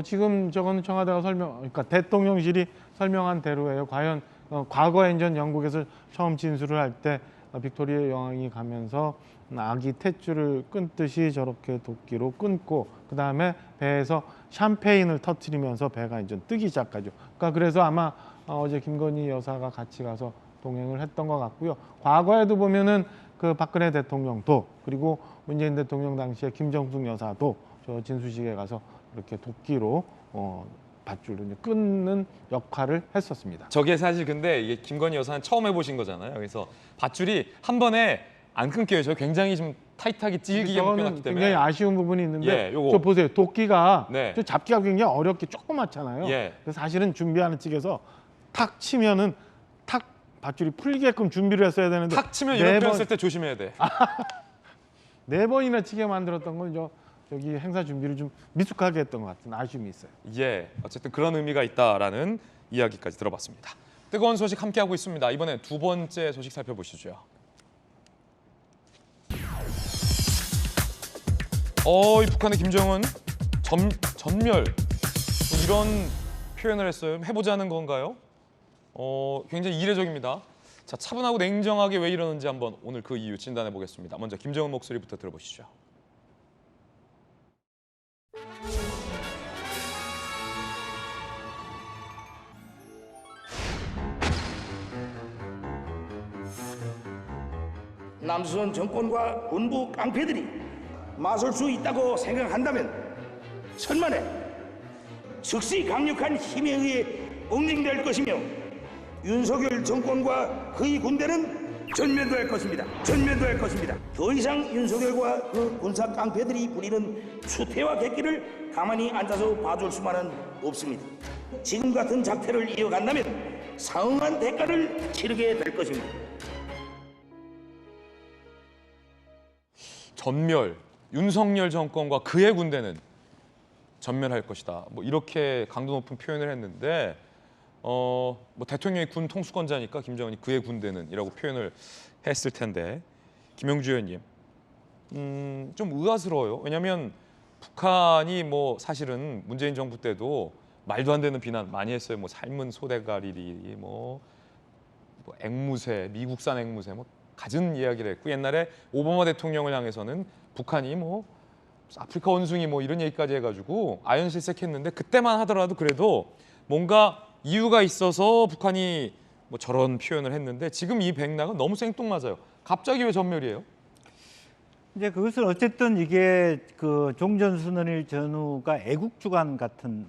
지금 저거는 청와대가 그러니까 대통령실이 설명한 대로예요. 과연 과거에 이제 영국에서 처음 진수를 할 때 빅토리아 여왕이 가면서 아기 탯줄을 끊듯이 저렇게 도끼로 끊고 그 다음에 배에서 샴페인을 터트리면서 배가 이제 뜨기 시작하죠. 그러니까 그래서 아마 어제 김건희 여사가 같이 가서 동행을 했던 것 같고요. 과거에도 보면은 그 박근혜 대통령도 그리고 문재인 대통령 당시에 김정숙 여사도 저 진수식에 가서 이렇게 도끼로 밧줄을 끊는 역할을 했었습니다. 저게 사실 근데 이게 김건희 여사는 처음 해보신 거잖아요. 그래서 밧줄이 한 번에 안 끊겨요. 저 굉장히 좀 타이트하게 찔기게 묶여놨기 때문에 굉장히 아쉬운 부분이 있는데 요거. 저 보세요. 도끼가 네. 저 잡기가 굉장히 어렵게 조그맣잖아요. 그래서 사실은 준비하는 측에서 탁 치면은 탁 밧줄이 풀리게끔 준비를 했어야 되는데 탁 치면 이런 표현 쓸 때 조심해야 돼. 4번이나 치게 만들었던 건 저기 행사 준비를 좀 미숙하게 했던 것 같은 아쉬움이 있어요. 어쨌든 그런 의미가 있다라는 이야기까지 들어봤습니다. 뜨거운 소식 함께하고 있습니다. 이번엔 두 번째 소식 살펴보시죠. 이 북한의 김정은 전멸 이런 표현을 했어요. 해보자는 건가요? 굉장히 이례적입니다. 자, 차분하고 냉정하게 왜 이러는지 한번 오늘 그 이유 진단해 보겠습니다. 먼저 김정은 목소리부터 들어보시죠. 남수선 정권과 군부 깡패들이 맞설 수 있다고 생각한다면 천만에 즉시 강력한 힘에 의해 응징될 것이며 윤석열 정권과 그의 군대는 전면도할 것입니다. 전면도할 것입니다. 더 이상 윤석열과 그 군사 깡패들이 부리는 추태와 객기를 가만히 앉아서 봐줄 수만은 없습니다. 지금 같은 작태를 이어간다면 상응한 대가를 치르게 될 것입니다. 전멸, 윤석열 정권과 그의 군대는 전멸할 것이다. 뭐 이렇게 강도 높은 표현을 했는데 뭐 대통령이 군 통수권자니까 김정은이 그의 군대는이라고 표현을 했을 텐데 김영주 의원님 좀 의아스러워요. 왜냐하면 북한이 뭐 사실은 문재인 정부 때도 말도 안 되는 비난 많이 했어요. 뭐 삶은 소대가리리, 뭐 앵무새, 미국산 앵무새, 뭐 갖은 이야기를 했고 옛날에 오바마 대통령을 향해서는 북한이 뭐 아프리카 원숭이 뭐 이런 얘기까지 해가지고 아연실색했는데 그때만 하더라도 그래도 뭔가 이유가 있어서 북한이 뭐 저런 표현을 했는데 지금 이 백낙은 너무 생뚱맞아요. 갑자기 왜 전멸이에요? 이제 그것을 어쨌든 이게 그 종전순원일 전후가 애국 주간 같은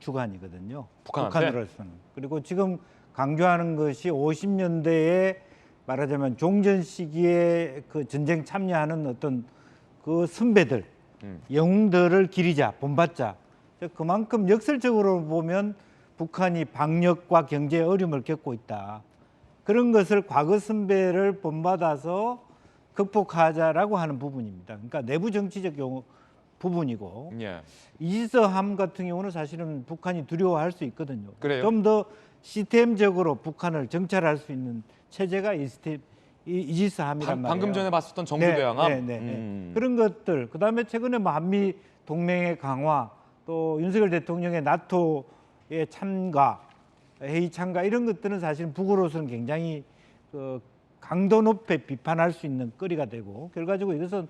주간이거든요. 북한으로서는. 그리고 지금 강조하는 것이 50년대에 말하자면 종전 시기에 그 전쟁 참여하는 어떤 그 선배들, 영웅들을 기리자, 본받자. 그만큼 역설적으로 보면 북한이 방역과 경제 어려움을 겪고 있다. 그런 것을 과거 선배를 본받아서 극복하자라고 하는 부분입니다. 그러니까 내부 정치적 부분이고 예. 이지스함 같은 경우는 사실은 북한이 두려워할 수 있거든요. 그래요? 좀 더 시스템적으로 북한을 정찰할 수 있는 체제가 이지스함이란 말이에요. 방금 전에 봤었던 정부 대항함. 그런 것들. 그다음에 최근에 뭐 한미 동맹의 강화, 또 윤석열 대통령의 나토의 참가, 회의 참가 이런 것들은 사실 북으로서는 굉장히 그 강도 높게 비판할 수 있는 거리가 되고 결과적으로 이것은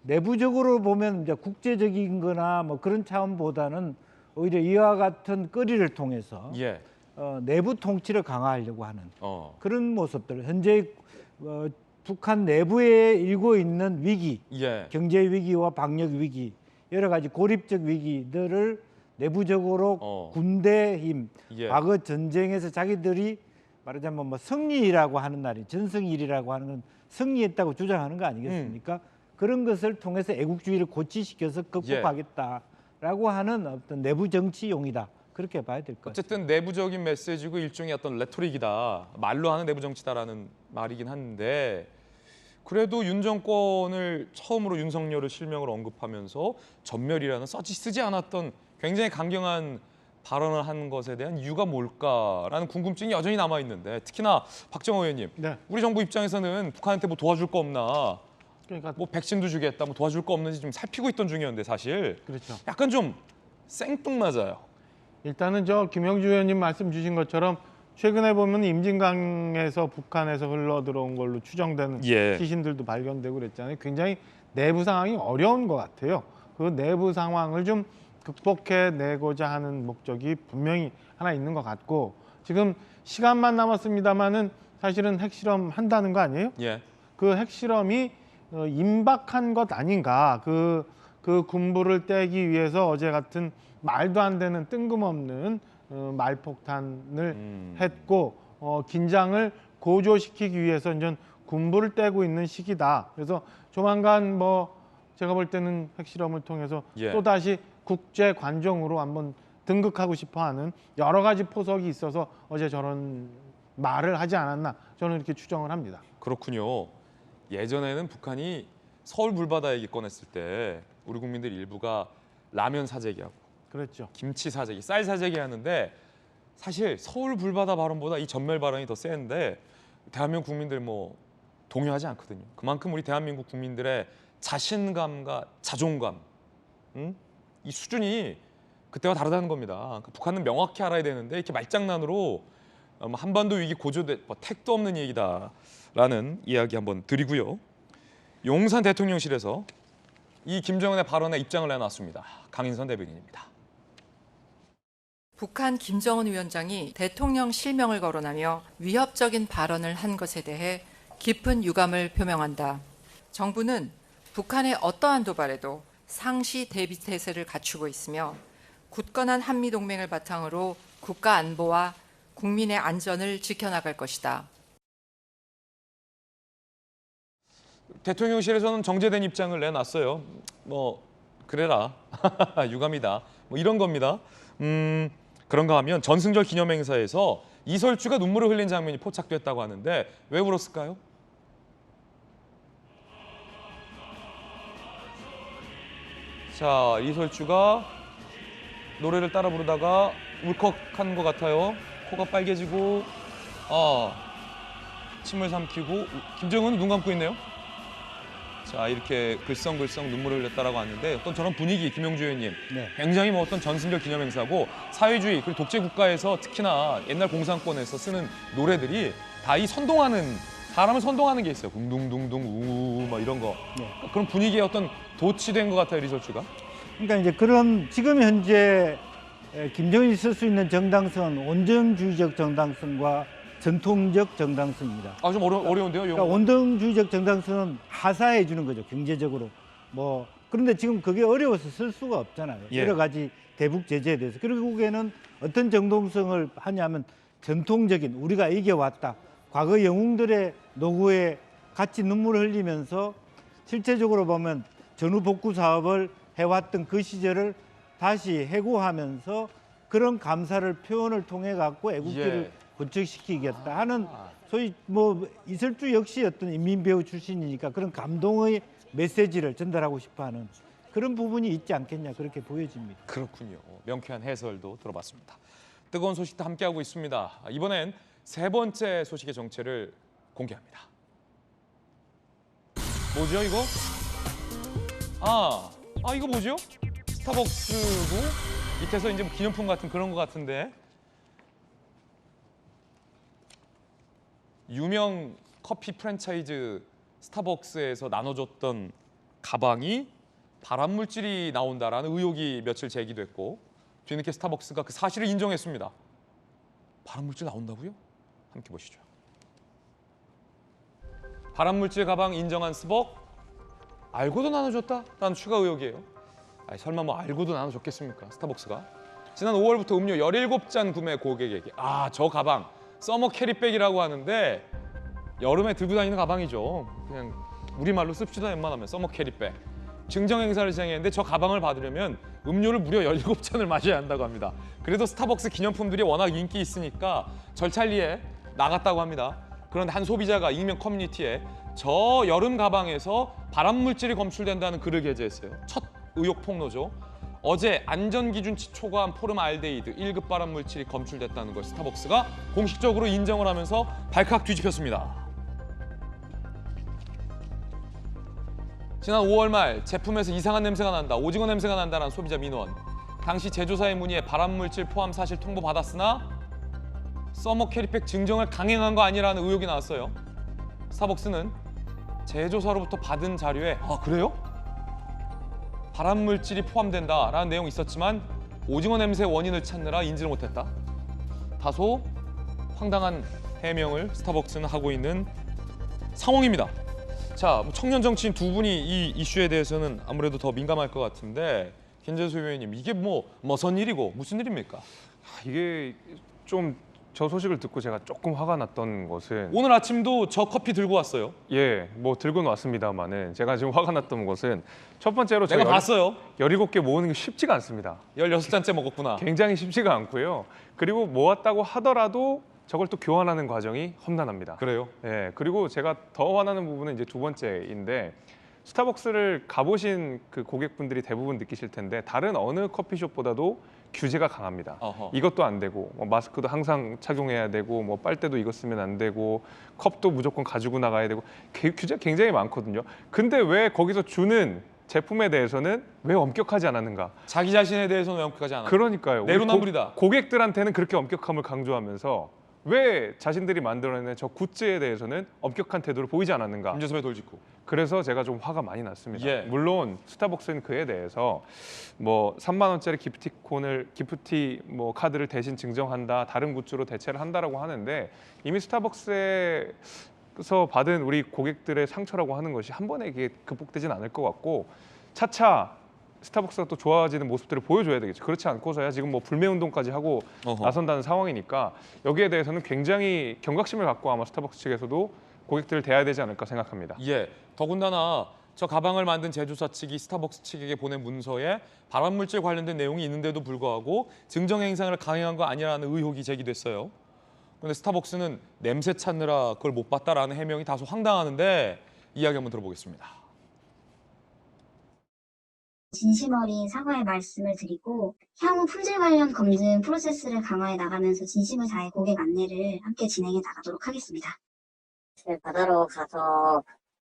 내부적으로 보면 이제 국제적인 거나 뭐 그런 차원보다는 오히려 이와 같은 거리를 통해서 예. 내부 통치를 강화하려고 하는 그런 모습들. 현재 북한 내부에 일고 있는 위기, 예. 경제 위기와 방역 위기, 여러 가지 고립적 위기들을 내부적으로 군대 힘, 예. 과거 전쟁에서 자기들이 말하자면 뭐 승리라고 하는 날이 전승일이라고 하는 건 승리했다고 주장하는 거 아니겠습니까? 그런 것을 통해서 애국주의를 고취시켜서 극복하겠다라고 하는 어떤 내부 정치용이다. 그렇게 봐야 될 것 같아요. 어쨌든 내부적인 메시지고 일종의 어떤 레토릭이다. 말로 하는 내부 정치다라는 말이긴 한데 그래도 윤 정권을 처음으로 윤석열을 실명을 언급하면서 전멸이라는 쓰지 않았던 굉장히 강경한 발언을 한 것에 대한 이유가 뭘까라는 궁금증이 여전히 남아 있는데 특히나 박정호 의원님, 우리 정부 입장에서는 북한한테 뭐 도와줄 거 없나, 그러니까 뭐 백신도 주겠다, 뭐 도와줄 거 없는지 좀 살피고 있던 중이었는데 사실 그렇죠. 약간 좀 생뚱맞아요. 일단은 김영주 의원님 말씀 주신 것처럼 최근에 보면 임진강에서 북한에서 흘러 들어온 걸로 추정되는 시신들도 발견되고 그랬잖아요. 굉장히 내부 상황이 어려운 것 같아요. 그 내부 상황을 좀 극복해내고자 하는 목적이 분명히 하나 있는 것 같고 지금 시간만 남았습니다마는 사실은 핵실험 한다는 거 아니에요? 예. 그 핵실험이 임박한 것 아닌가. 그 군부를 떼기 위해서 어제 같은 말도 안 되는 뜬금없는 말폭탄을 했고 긴장을 고조시키기 위해서 이제 군부를 떼고 있는 시기다. 그래서 조만간 뭐 제가 볼 때는 핵실험을 통해서 또다시 국제 관종으로 한번 등극하고 싶어하는 여러 가지 포석이 있어서 어제 저런 말을 하지 않았나 저는 이렇게 추정을 합니다. 그렇군요. 예전에는 북한이 서울 불바다 얘기 꺼냈을 때 우리 국민들 일부가 라면 사재기하고 그렇죠. 김치 사재기, 쌀 사재기 하는데 사실 서울 불바다 발언보다 이 전멸 발언이 더 센데 대한민국 국민들 뭐 동요하지 않거든요. 그만큼 우리 대한민국 국민들의 자신감과 자존감, 이 수준이 그때와 다르다는 겁니다. 그러니까 북한은 명확히 알아야 되는데 이렇게 말장난으로 한반도 위기 고조돼 뭐 택도 없는 얘기다라는 이야기 한번 드리고요. 용산 대통령실에서 이 김정은의 발언에 입장을 내놨습니다. 강인선 대변인입니다. 북한 김정은 위원장이 대통령 실명을 거론하며 위협적인 발언을 한 것에 대해 깊은 유감을 표명한다. 정부는 북한의 어떠한 도발에도 상시 대비 태세를 갖추고 있으며 굳건한 한미동맹을 바탕으로 국가 안보와 국민의 안전을 지켜나갈 것이다. 대통령실에서는 정제된 입장을 내놨어요. 뭐 그래라 유감이다 뭐 이런 겁니다. 그런가 하면 전승절 기념행사에서 이설주가 눈물을 흘린 장면이 포착됐다고 하는데 왜 울었을까요? 자, 이설주가 노래를 따라 부르다가 울컥한 것 같아요. 코가 빨개지고 침을 삼키고 김정은은 눈 감고 있네요. 자, 이렇게 글썽글썽 눈물을 흘렸다라고 하는데 어떤 저런 분위기, 김영주 의원님, 굉장히 뭐 어떤 전승절 기념행사고 사회주의 그리고 독재 국가에서 특히나 옛날 공산권에서 쓰는 노래들이 다 이 선동하는 사람을 선동하는 게 있어요. 둥둥둥둥 우우 막 이런 거. 그런 분위기에 어떤 도취된 것 같아요, 리설주가. 그러니까 이제 그런 지금 현재 김정일이 쓸 수 있는 정당성은 온정주의적 정당성과 전통적 정당성입니다. 좀 어려운데요? 그러니까 온정주의적 정당성은 하사해 주는 거죠, 경제적으로. 뭐 그런데 지금 그게 어려워서 쓸 수가 없잖아요. 여러 가지 대북 제재에 대해서. 결국에는 어떤 정통성을 하냐면 전통적인 우리가 이겨왔다. 과거 영웅들의 노고에 같이 눈물을 흘리면서 실제적으로 보면 전후 복구 사업을 해왔던 그 시절을 다시 해고하면서 그런 감사를 표현을 통해 갖고 애국기를 구축시키겠다 하는 소위 뭐 이설주 역시 어떤 인민배우 출신이니까 그런 감동의 메시지를 전달하고 싶어하는 그런 부분이 있지 않겠냐 그렇게 보여집니다. 그렇군요. 명쾌한 해설도 들어봤습니다. 뜨거운 소식도 함께하고 있습니다. 이번엔 세 번째 소식의 정체를 공개합니다. 뭐죠 이거? 이거 뭐죠? 스타벅스고 밑에서 이제 뭐 기념품 같은 그런 것 같은데 유명 커피 프랜차이즈 스타벅스에서 나눠줬던 가방이 발암물질이 나온다라는 의혹이 며칠 제기됐고 뒤늦게 스타벅스가 그 사실을 인정했습니다. 발암물질 나온다고요? 함께 보시죠. 발암물질 가방 인정한 스벅 알고도 나눠줬다라는 추가 의혹이에요. 설마 뭐 알고도 나눠줬겠습니까? 스타벅스가. 지난 5월부터 음료 17잔 구매 고객에게 저 가방 서머 캐리백이라고 하는데 여름에 들고 다니는 가방이죠. 그냥 우리말로 씁시다 웬만하면 서머 캐리백. 증정 행사를 진행했는데 저 가방을 받으려면 음료를 무려 17잔을 마셔야 한다고 합니다. 그래도 스타벅스 기념품들이 워낙 인기 있으니까 절찰리에 나갔다고 합니다. 그런데 한 소비자가 익명 커뮤니티에 저 여름 가방에서 발암물질이 검출된다는 글을 게재했어요. 첫 의혹 폭로죠. 어제 안전기준치 초과한 포름알데히드 1급 발암물질이 검출됐다는 걸 스타벅스가 공식적으로 인정을 하면서 발칵 뒤집혔습니다. 지난 5월 말 제품에서 이상한 냄새가 난다, 오징어 냄새가 난다라는 소비자 민원. 당시 제조사의 문의에 발암물질 포함 사실 통보받았으나 서머 캐리백 증정을 강행한 거 아니라는 의혹이 나왔어요. 스타벅스는 제조사로부터 받은 자료에 그래요? 발암물질이 포함된다라는 내용이 있었지만 오징어 냄새 원인을 찾느라 인지를 못했다. 다소 황당한 해명을 스타벅스는 하고 있는 상황입니다. 자, 청년 정치인 두 분이 이 이슈에 대해서는 아무래도 더 민감할 것 같은데 김재수 의원님 이게 무슨 일이고 무슨 일입니까? 이게 좀 저 소식을 듣고 제가 조금 화가 났던 것은 오늘 아침도 저 커피 들고 왔어요. 예, 뭐 들고는 왔습니다만은 제가 지금 화가 났던 것은 첫 번째로 내가 봤어요. 17개 모으는 게 쉽지가 않습니다. 16잔째 먹었구나. 굉장히 쉽지가 않고요. 그리고 모았다고 하더라도 저걸 또 교환하는 과정이 험난합니다. 그래요? 예, 그리고 제가 더 화나는 부분은 이제 두 번째인데 스타벅스를 가보신 그 고객분들이 대부분 느끼실 텐데 다른 어느 커피숍보다도 규제가 강합니다. 이것도 안 되고 마스크도 항상 착용해야 되고 빨대도 이거 쓰면 안 되고 컵도 무조건 가지고 나가야 되고 규제가 굉장히 많거든요. 근데 왜 거기서 주는 제품에 대해서는 왜 엄격하지 않았는가? 자기 자신에 대해서는 왜 엄격하지 않았나? 그러니까요. 내로남불이다. 고객들한테는 그렇게 엄격함을 강조하면서 왜 자신들이 만들어낸 저 굿즈에 대해서는 엄격한 태도를 보이지 않았는가? 김재섭의 돌직구. 그래서 제가 좀 화가 많이 났습니다. 예. 물론 스타벅스는 그에 대해서 3만 원짜리 기프티 카드를 대신 증정한다, 다른 굿즈로 대체를 한다라고 하는데 이미 스타벅스에서 받은 우리 고객들의 상처라고 하는 것이 한 번에 이게 극복되진 않을 것 같고 차차 스타벅스가 또 좋아지는 모습들을 보여줘야 되겠죠. 그렇지 않고서야 지금 불매운동까지 하고 나선다는 상황이니까 여기에 대해서는 굉장히 경각심을 갖고 아마 스타벅스 측에서도 고객들을 대해야 되지 않을까 생각합니다. 예, 더군다나 저 가방을 만든 제조사 측이 스타벅스 측에게 보낸 문서에 발암물질 관련된 내용이 있는데도 불구하고 증정 행사를 강행한 거 아니라는 의혹이 제기됐어요. 그런데 스타벅스는 냄새 찾느라 그걸 못 봤다라는 해명이 다소 황당하는데 이야기 한번 들어보겠습니다. 진심 어린 사과의 말씀을 드리고 향후 품질 관련 검증 프로세스를 강화해 나가면서 진심을 다해 고객 안내를 함께 진행해 나가도록 하겠습니다. 바다로 가서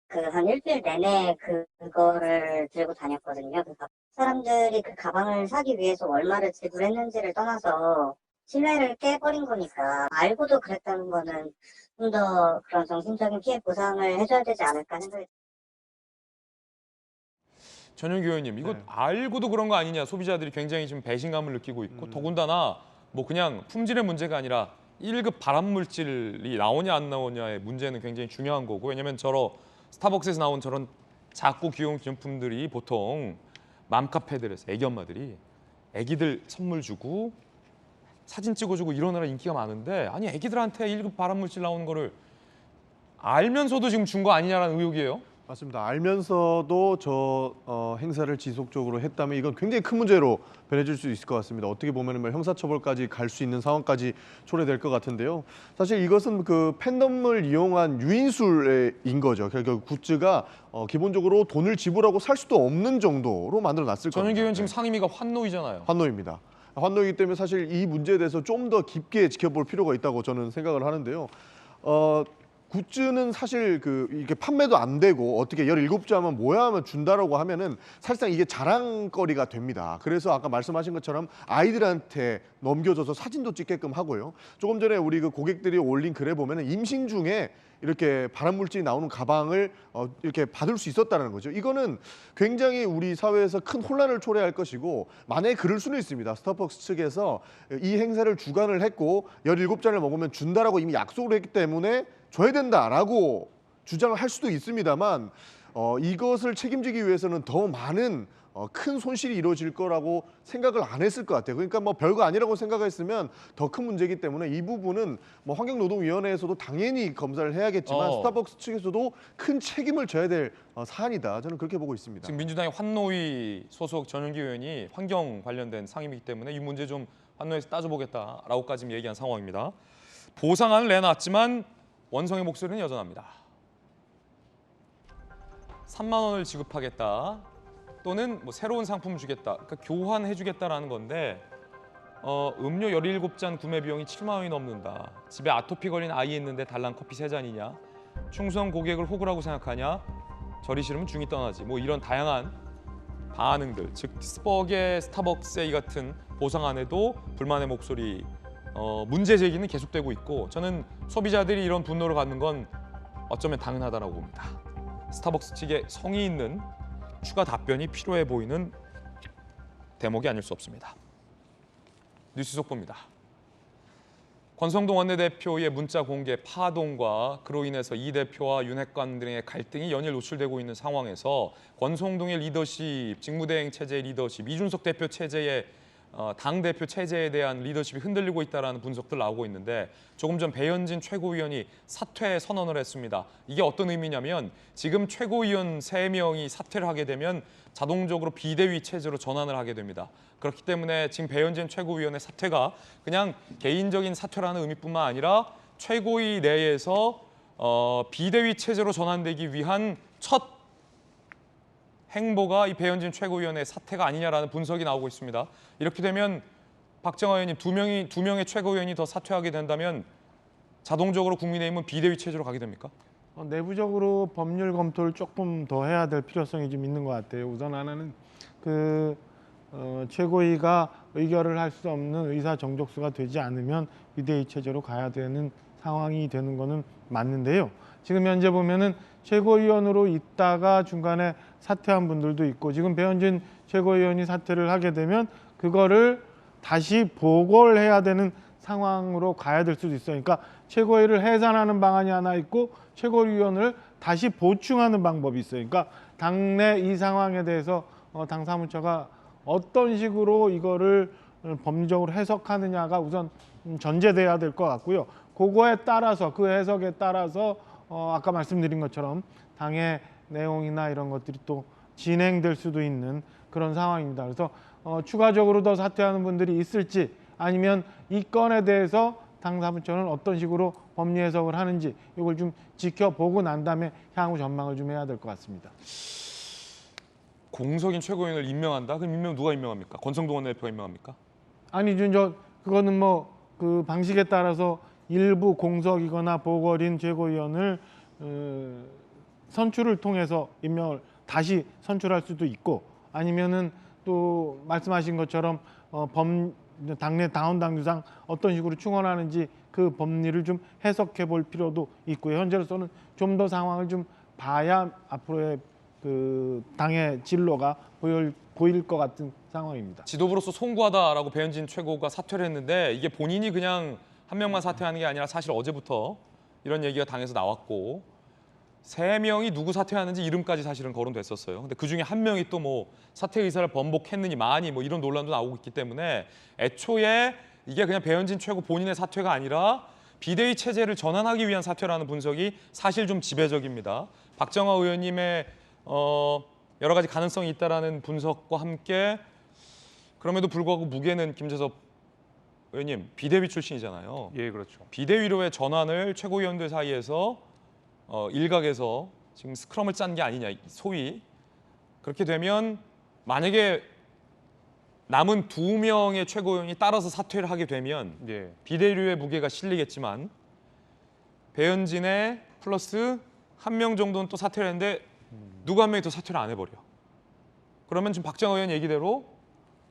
한 일주일 내내 그거를 들고 다녔거든요. 사람들이 그 가방을 사기 위해서 얼마를 지불했는지를 떠나서 신뢰를 깨버린 거니까 알고도 그랬다는 거는 좀 더 그런 정신적인 피해 보상을 해줘야 되지 않을까 생각이 듭니다. 전용기 의원님, 이거 알고도 그런 거 아니냐? 소비자들이 굉장히 지금 배신감을 느끼고 있고 더군다나 그냥 품질의 문제가 아니라 1급 발암물질이 나오냐 안 나오냐의 문제는 굉장히 중요한 거고 왜냐면 스타벅스에서 나온 저런 작고 귀여운 기념품들이 보통 맘카페들에서 애기 엄마들이 애기들 선물 주고 사진 찍어주고 이러느라 인기가 많은데 아니 애기들한테 1급 발암물질 나오는 거를 알면서도 지금 준 거 아니냐라는 의혹이에요. 맞습니다. 알면서도 행사를 지속적으로 했다면 이건 굉장히 큰 문제로 변해질 수 있을 것 같습니다. 어떻게 보면 형사처벌까지 갈 수 있는 상황까지 초래될 것 같은데요. 사실 이것은 그 팬덤을 이용한 유인술인 거죠. 결국 굿즈가 기본적으로 돈을 지불하고 살 수도 없는 정도로 만들어놨을 겁니다. 전윤기 의원 지금 상임위가 환노이잖아요. 환노입니다. 환노이기 때문에 사실 이 문제에 대해서 좀 더 깊게 지켜볼 필요가 있다고 저는 생각을 하는데요. 굿즈는 사실 이게 판매도 안 되고 어떻게 17자만 모여하면 준다라고 하면은 사실상 이게 자랑거리가 됩니다. 그래서 아까 말씀하신 것처럼 아이들한테 넘겨줘서 사진도 찍게끔 하고요. 조금 전에 우리 그 고객들이 올린 글에 보면은 임신 중에 이렇게 발암물질이 나오는 가방을 이렇게 받을 수 있었다는 거죠. 이거는 굉장히 우리 사회에서 큰 혼란을 초래할 것이고 만약에 그럴 수는 있습니다. 스타벅스 측에서 이 행사를 주관을 했고 17잔을 먹으면 준다라고 이미 약속을 했기 때문에 줘야 된다라고 주장을 할 수도 있습니다만 이것을 책임지기 위해서는 더 많은 큰 손실이 이루어질 거라고 생각을 안 했을 것 같아요. 그러니까 뭐 별거 아니라고 생각했으면 더 큰 문제이기 때문에 이 부분은 뭐 환경노동위원회에서도 당연히 검사를 해야겠지만 스타벅스 측에서도 큰 책임을 져야 될 사안이다. 저는 그렇게 보고 있습니다. 지금 민주당의 환노위 소속 전윤기 의원이 환경 관련된 상임이기 때문에 이 문제 좀 환노위에서 따져보겠다라고까지 얘기한 상황입니다. 보상안을 내놨지만 원성의 목소리는 여전합니다. 3만 원을 지급하겠다. 또는 뭐 새로운 상품을 주겠다. 그러니까 교환해주겠다라는 건데 음료 17잔 구매 비용이 7만 원이 넘는다. 집에 아토피 걸린 아이 있는데 달랑 커피 3잔이냐. 충성 고객을 호구라고 생각하냐. 저리 싫으면 중이 떠나지. 뭐 이런 다양한 반응들. 즉 스타벅스의 이 같은 보상안에도 불만의 목소리, 문제 제기는 계속되고 있고 저는 소비자들이 이런 분노를 갖는 건 어쩌면 당연하다고 봅니다. 스타벅스 측에 성의 있는 추가 답변이 필요해 보이는 대목이 아닐 수 없습니다. 뉴스 속보입니다. 권성동 원내대표의 문자 공개 파동과 그로 인해서 이 대표와 윤핵관 등의 갈등이 연일 노출되고 있는 상황에서 권성동의 리더십, 직무대행 체제의 리더십, 이준석 대표 체제의 당대표 체제에 대한 리더십이 흔들리고 있다는 분석들 나오고 있는데 조금 전 배현진 최고위원이 사퇴 선언을 했습니다. 이게 어떤 의미냐면 지금 최고위원 3명이 사퇴를 하게 되면 자동적으로 비대위 체제로 전환을 하게 됩니다. 그렇기 때문에 지금 배현진 최고위원의 사퇴가 그냥 개인적인 사퇴라는 의미뿐만 아니라 최고위 내에서 비대위 체제로 전환되기 위한 첫 행보가 이 배현진 최고위원의 사퇴가 아니냐라는 분석이 나오고 있습니다. 이렇게 되면 박정아 의원님 두 명의 최고위원이 더 사퇴하게 된다면 자동적으로 국민의힘은 비대위 체제로 가게 됩니까? 내부적으로 법률 검토를 조금 더 해야 될 필요성이 좀 있는 것 같아요. 우선 하나는 최고위가 의결을 할 수 없는 의사 정족수가 되지 않으면 비대위 체제로 가야 되는 상황이 되는 거는 맞는데요. 지금 현재 보면은 최고위원으로 있다가 중간에 사퇴한 분들도 있고 지금 배현진 최고위원이 사퇴를 하게 되면 그거를 다시 보고를 해야 되는 상황으로 가야 될 수도 있어요. 그러니까 최고위를 해산하는 방안이 하나 있고 최고위원을 다시 보충하는 방법이 있어요. 그러니까 당내 이 상황에 대해서 당 사무처가 어떤 식으로 이거를 법리적으로 해석하느냐가 우선 전제돼야 될 것 같고요. 그거에 따라서 그 해석에 따라서 아까 말씀드린 것처럼 당의 내용이나 이런 것들이 또 진행될 수도 있는 그런 상황입니다. 그래서 추가적으로 더 사퇴하는 분들이 있을지 아니면 이 건에 대해서 당 사무처는 어떤 식으로 법리 해석을 하는지 이걸 좀 지켜보고 난 다음에 향후 전망을 좀 해야 될 것 같습니다. 공석인 최고위원을 임명한다? 그럼 임명 누가 임명합니까? 권성동 원내대표가 임명합니까? 아니 그거는 뭐 그 방식에 따라서 일부 공석이거나 보궐인 최고위원을 선출을 통해서 임명을 다시 선출할 수도 있고 아니면은 또 말씀하신 것처럼 당내 당원 당규상 어떤 식으로 충원하는지 그 법리를 좀 해석해 볼 필요도 있고요. 현재로서는 좀 더 상황을 좀 봐야 앞으로의 그 당의 진로가 보일 것 같은 상황입니다. 지도부로서 송구하다라고 배현진 최고가 사퇴를 했는데 이게 본인이 그냥 한 명만 사퇴하는 게 아니라 사실 어제부터 이런 얘기가 당에서 나왔고 3명이 누구 사퇴하는지 이름까지 사실은 거론됐었어요. 근데 그중에 한 명이 또 뭐 사퇴 의사를 번복했느니 많이 뭐 이런 논란도 나오고 있기 때문에 애초에 이게 그냥 배현진 최고 본인의 사퇴가 아니라 비대위 체제를 전환하기 위한 사퇴라는 분석이 사실 좀 지배적입니다. 박정화 의원님의 여러 가지 가능성이 있다라는 분석과 함께 그럼에도 불구하고 무게는 김재섭 의원님 비대위 출신이잖아요. 예, 그렇죠. 비대위로의 전환을 최고위원들 사이에서 일각에서 지금 스크럼을 짠 게 아니냐, 소위. 그렇게 되면 만약에 남은 2명의 최고위원이 따라서 사퇴를 하게 되면 예. 비대위의 무게가 실리겠지만 배현진의 플러스 1명 정도는 또 사퇴를 했는데 누구 한 명이 또 사퇴를 안 해버려. 그러면 지금 박정화 의원 얘기대로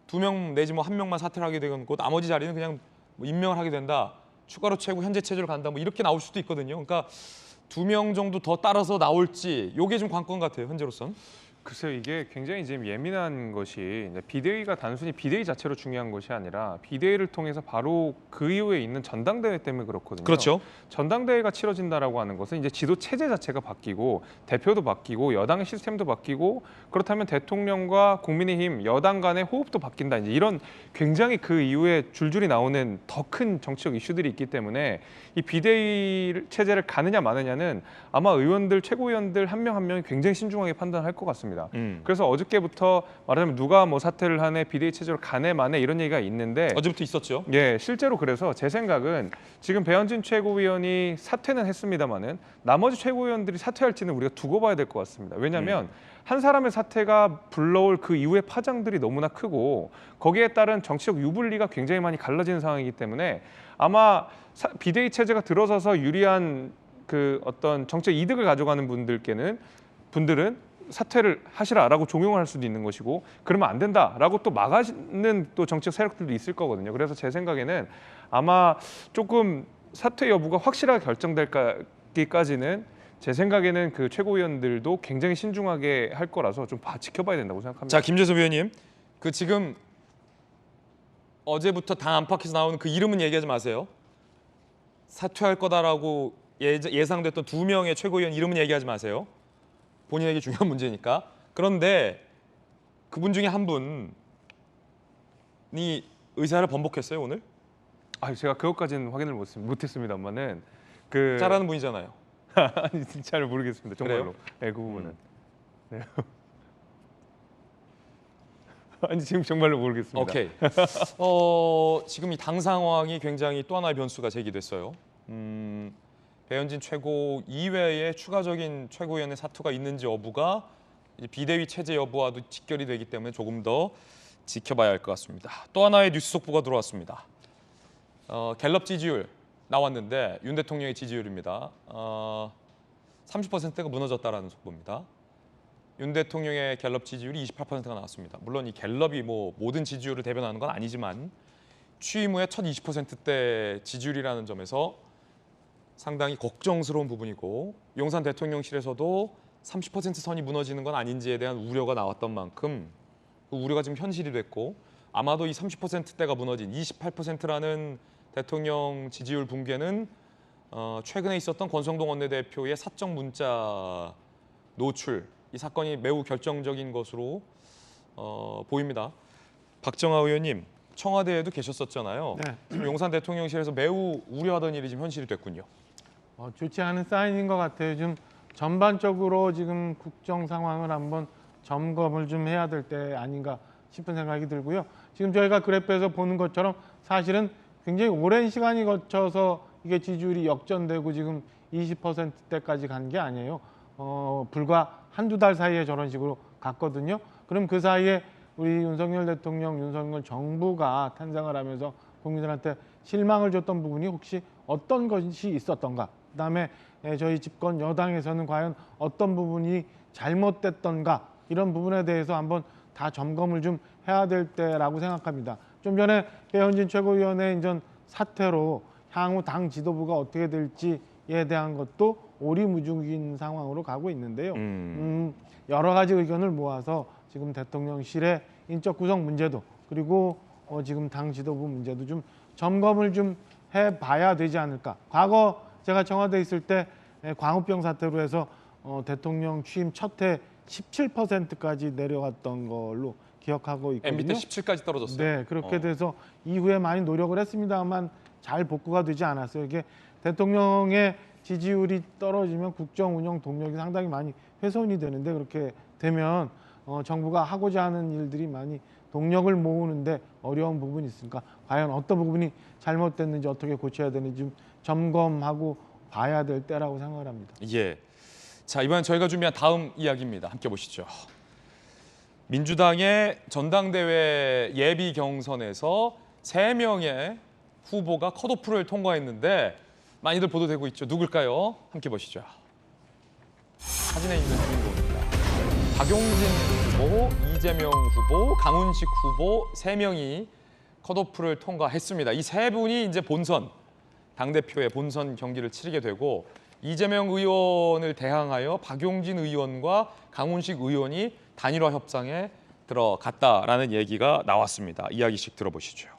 2명 내지 뭐 1명만 사퇴를 하게 되고 나머지 자리는 그냥 뭐 임명을 하게 된다. 추가로 최고 현재 체제로 간다. 뭐 이렇게 나올 수도 있거든요. 그러니까 2명 정도 더 따라서 나올지 이게 좀 관건 같아요. 현재로선. 글쎄요, 이게 굉장히 지금 예민한 것이 비대위가 단순히 비대위 자체로 중요한 것이 아니라 비대위를 통해서 바로 그 이후에 있는 전당대회 때문에 그렇거든요. 그렇죠. 전당대회가 치러진다라고 하는 것은 이제 지도 체제 자체가 바뀌고 대표도 바뀌고 여당의 시스템도 바뀌고 그렇다면 대통령과 국민의힘 여당 간의 호흡도 바뀐다. 이제 이런 굉장히 그 이후에 줄줄이 나오는 더 큰 정치적 이슈들이 있기 때문에 이 비대위 체제를 가느냐 마느냐는 아마 의원들 최고위원들 한 명 한 명이 굉장히 신중하게 판단할 것 같습니다. 그래서 어저께부터 말하자면 누가 뭐 사퇴를 하네 비대위 체제로 가네 마네 이런 얘기가 있는데 어제부터 있었죠. 예, 실제로 그래서 제 생각은 지금 배현진 최고위원이 사퇴는 했습니다마는 나머지 최고위원들이 사퇴할지는 우리가 두고 봐야 될 것 같습니다. 왜냐하면 한 사람의 사퇴가 불러올 그 이후의 파장들이 너무나 크고 거기에 따른 정치적 유불리가 굉장히 많이 갈라지는 상황이기 때문에 아마 비대위 체제가 들어서서 유리한 그 어떤 정치적 이득을 가져가는 분들은 사퇴를 하시라라고 종용을 할 수도 있는 것이고 그러면 안 된다라고 또 막아는 또 정치적 세력들도 있을 거거든요. 그래서 제 생각에는 아마 조금 사퇴 여부가 확실하게 결정될까지는 제 생각에는 그 최고위원들도 굉장히 신중하게 할 거라서 좀 지켜봐야 된다고 생각합니다. 자, 김재섭 의원님, 그 지금 어제부터 당 안팎에서 나오는 그 이름은 얘기하지 마세요. 사퇴할 거다라고 예상됐던 2명의 최고위원 이름은 얘기하지 마세요. 본인에게 중요한 문제니까. 그런데 그분 중에 한 분이 의사를 번복했어요 오늘? 아, 제가 그것까지는 확인을 못했습니다만은 잘하는 분이잖아요. 아니, 잘 모르겠습니다. 정말로. 네, 그 부분은. 네. 아니 지금 정말로 모르겠습니다. 오케이. 지금 이 당 상황이 굉장히 또 하나의 변수가 제기됐어요. 배현진 최고 이외에 추가적인 최고위원의 사투가 있는지 여부가 비대위 체제 여부와도 직결이 되기 때문에 조금 더 지켜봐야 할 것 같습니다. 또 하나의 뉴스 속보가 들어왔습니다. 갤럽 지지율 나왔는데 윤 대통령의 지지율입니다. 30%가 무너졌다라는 속보입니다. 윤 대통령의 갤럽 지지율이 28%가 나왔습니다. 물론 이 갤럽이 뭐 모든 지지율을 대변하는 건 아니지만 취임 후에 첫 20%대 지지율이라는 점에서 상당히 걱정스러운 부분이고 용산 대통령실에서도 30% 선이 무너지는 건 아닌지에 대한 우려가 나왔던 만큼 그 우려가 지금 현실이 됐고 아마도 이 30%대가 무너진 28%라는 대통령 지지율 붕괴는 최근에 있었던 권성동 원내대표의 사적 문자 노출 이 사건이 매우 결정적인 것으로 보입니다. 박정화 의원님 청와대에도 계셨었잖아요. 네. 지금 용산 대통령실에서 매우 우려하던 일이 지금 현실이 됐군요. 좋지 않은 사인인 것 같아요. 좀 전반적으로 지금 국정 상황을 한번 점검을 좀 해야 될 때 아닌가 싶은 생각이 들고요. 지금 저희가 그래프에서 보는 것처럼 사실은 굉장히 오랜 시간이 거쳐서 이게 지지율이 역전되고 지금 20%대까지 간 게 아니에요. 불과 한두 달 사이에 저런 식으로 갔거든요. 그럼 그 사이에 우리 윤석열 대통령, 윤석열 정부가 탄생을 하면서 국민들한테 실망을 줬던 부분이 혹시 어떤 것이 있었던가? 그다음에 저희 집권 여당에서는 과연 어떤 부분이 잘못됐던가? 이런 부분에 대해서 한번 다 점검을 좀 해야 될 때라고 생각합니다. 좀 전에 배현진 최고위원의 이전 사퇴로 향후 당 지도부가 어떻게 될지에 대한 것도 오리무중인 상황으로 가고 있는데요. 여러 가지 의견을 모아서 지금 대통령실의 인적 구성 문제도 그리고 지금 당 지도부 문제도 좀 점검을 좀 해봐야 되지 않을까. 과거 제가 청와대에 있을 때 광우병 사태로 해서 대통령 취임 첫 해 17%까지 내려갔던 걸로 기억하고 있거든요. MB 때 17까지 떨어졌어요. 네, 그렇게 돼서 이후에 많이 노력을 했습니다만 잘 복구가 되지 않았어요. 이게 대통령의 지지율이 떨어지면 국정 운영 동력이 상당히 많이 훼손이 되는데 그렇게 되면 정부가 하고자 하는 일들이 많이 동력을 모으는데 어려운 부분이 있으니까 과연 어떤 부분이 잘못됐는지 어떻게 고쳐야 되는지 좀 점검하고 봐야 될 때라고 생각을 합니다. 예. 자, 이번엔 저희가 준비한 다음 이야기입니다. 함께 보시죠. 민주당의 전당대회 예비 경선에서 3명의 후보가 컷오프를 통과했는데 많이들 보도되고 있죠. 누굴까요? 함께 보시죠. 사진에 있는 주인공입니다. 박용진 후보, 이재명 후보, 강훈식 후보 3명이 컷오프를 통과했습니다. 이 3분이 이제 본선, 당대표의 본선 경기를 치르게 되고 이재명 의원을 대항하여 박용진 의원과 강훈식 의원이 단일화 협상에 들어갔다라는 얘기가 나왔습니다. 이야기씩 들어보시죠.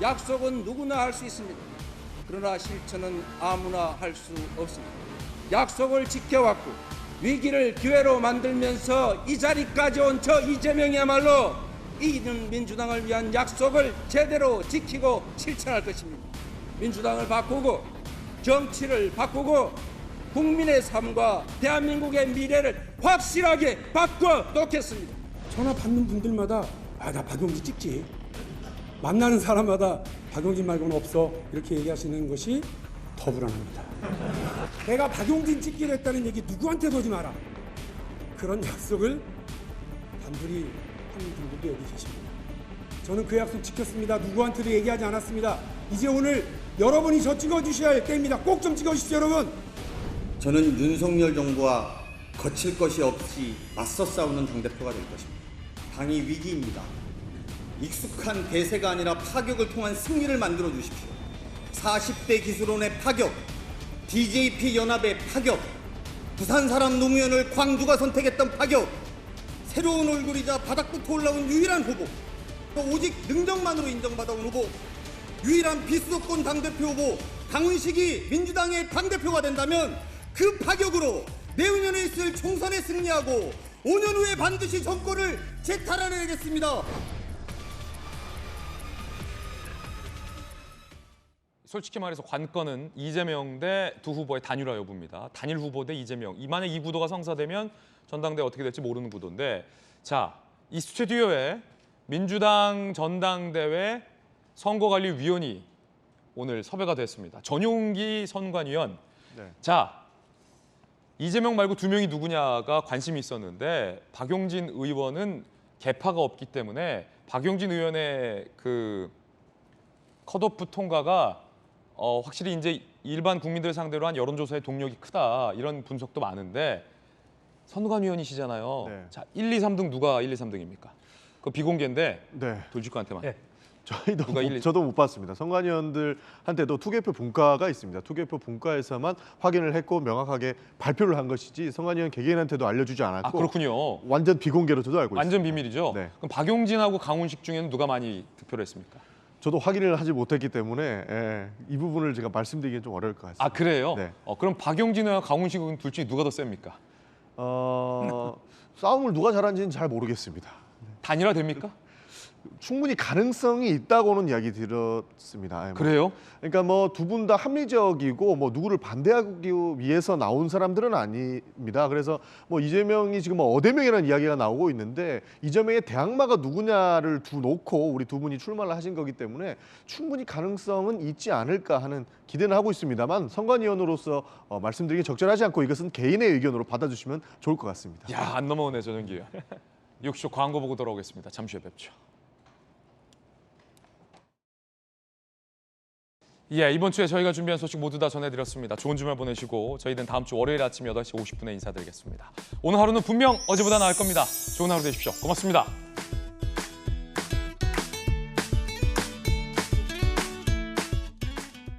약속은 누구나 할 수 있습니다. 그러나 실천은 아무나 할 수 없습니다. 약속을 지켜왔고 위기를 기회로 만들면서 이 자리까지 온 저 이재명이야말로 이기는 민주당을 위한 약속을 제대로 지키고 실천할 것입니다. 민주당을 바꾸고 정치를 바꾸고 국민의 삶과 대한민국의 미래를 확실하게 바꿔놓겠습니다. 전화 받는 분들마다 나 박용진 찍지. 만나는 사람마다 박용진 말고는 없어 이렇게 얘기하시는 것이 더 불안합니다. 내가 박용진 찍기로 했다는 얘기 누구한테도 하지 마라. 그런 약속을 단둘이 하는 분들도 여기 계십니다. 저는 그 약속 지켰습니다. 누구한테도 얘기하지 않았습니다. 이제 오늘 여러분이 저 찍어주셔야 할 때입니다. 꼭 좀 찍어주십시오, 여러분. 저는 윤석열 정부와 거칠 것이 없이 맞서 싸우는 당대표가 될 것입니다. 당이 위기입니다. 익숙한 대세가 아니라 파격을 통한 승리를 만들어 주십시오. 40대 기술원의 파격, DJP 연합의 파격, 부산 사람 노무현을 광주가 선택했던 파격, 새로운 얼굴이자 바닥부터 올라온 유일한 후보, 또 오직 능력만으로 인정받아온 후보, 유일한 비수도권 당대표 후보 강훈식이 민주당의 당대표가 된다면 그 파격으로 내후년에 있을 총선에 승리하고 5년 후에 반드시 정권을 재탈환해내겠습니다. 솔직히 말해서 관건은 이재명 대 두 후보의 단일화 여부입니다. 단일 후보 대 이재명. 만약 이 구도가 성사되면 전당대회 어떻게 될지 모르는 구도인데, 자, 이 스튜디오에 민주당 전당대회 선거관리위원이 오늘 섭외가 됐습니다. 전용기 선관위원. 네. 자, 이재명 말고 2명이 누구냐가 관심이 있었는데 박용진 의원은 개파가 없기 때문에 박용진 의원의 그 컷오프 통과가 확실히 이제 일반 국민들 상대로 한 여론조사의 동력이 크다 이런 분석도 많은데 선관위원이시잖아요. 네. 자, 1, 2, 3등 누가 1, 2, 3등입니까? 그 비공개인데 네. 돌직구한테만. 네. 저희도 누가 1, 2... 저도 못 봤습니다. 선관위원들한테도 투개표 분과가 있습니다. 투개표 분과에서만 확인을 했고 명확하게 발표를 한 것이지 선관위원 개개인한테도 알려주지 않았고. 아, 그렇군요. 완전 비공개로 저도 알고 완전 있습니다. 비밀이죠. 네. 그럼 박용진하고 강훈식 중에는 누가 많이 득표를 했습니까? 저도 확인을 하지 못했기 때문에 이 부분을 제가 말씀드리기는 좀 어려울 것 같습니다. 아, 그래요? 네. 그럼 박용진과 강훈식은 둘 중에 누가 더 셉니까? 싸움을 누가 잘하는지는 잘 모르겠습니다. 단일화 됩니까? 충분히 가능성이 있다고는 이야기 들었습니다. 그래요? 그러니까 뭐 두 분 다 합리적이고 뭐 누구를 반대하기 위해서 나온 사람들은 아닙니다. 그래서 뭐 이재명이 지금 뭐 어대명이라는 이야기가 나오고 있는데 이재명의 대항마가 누구냐를 두놓고 우리 두 분이 출마를 하신 거기 때문에 충분히 가능성은 있지 않을까 하는 기대는 하고 있습니다만 선관위원으로서 말씀드리기 적절하지 않고 이것은 개인의 의견으로 받아주시면 좋을 것 같습니다. 야, 안 넘어오네 전용기. 6초 광고 보고 돌아오겠습니다. 잠시 후에 뵙죠. 예, 이번 주에 저희가 준비한 소식 모두 다 전해드렸습니다. 좋은 주말 보내시고 저희는 다음 주 월요일 아침 8시 50분에 인사드리겠습니다. 오늘 하루는 분명 어제보다 나을 겁니다. 좋은 하루 되십시오. 고맙습니다.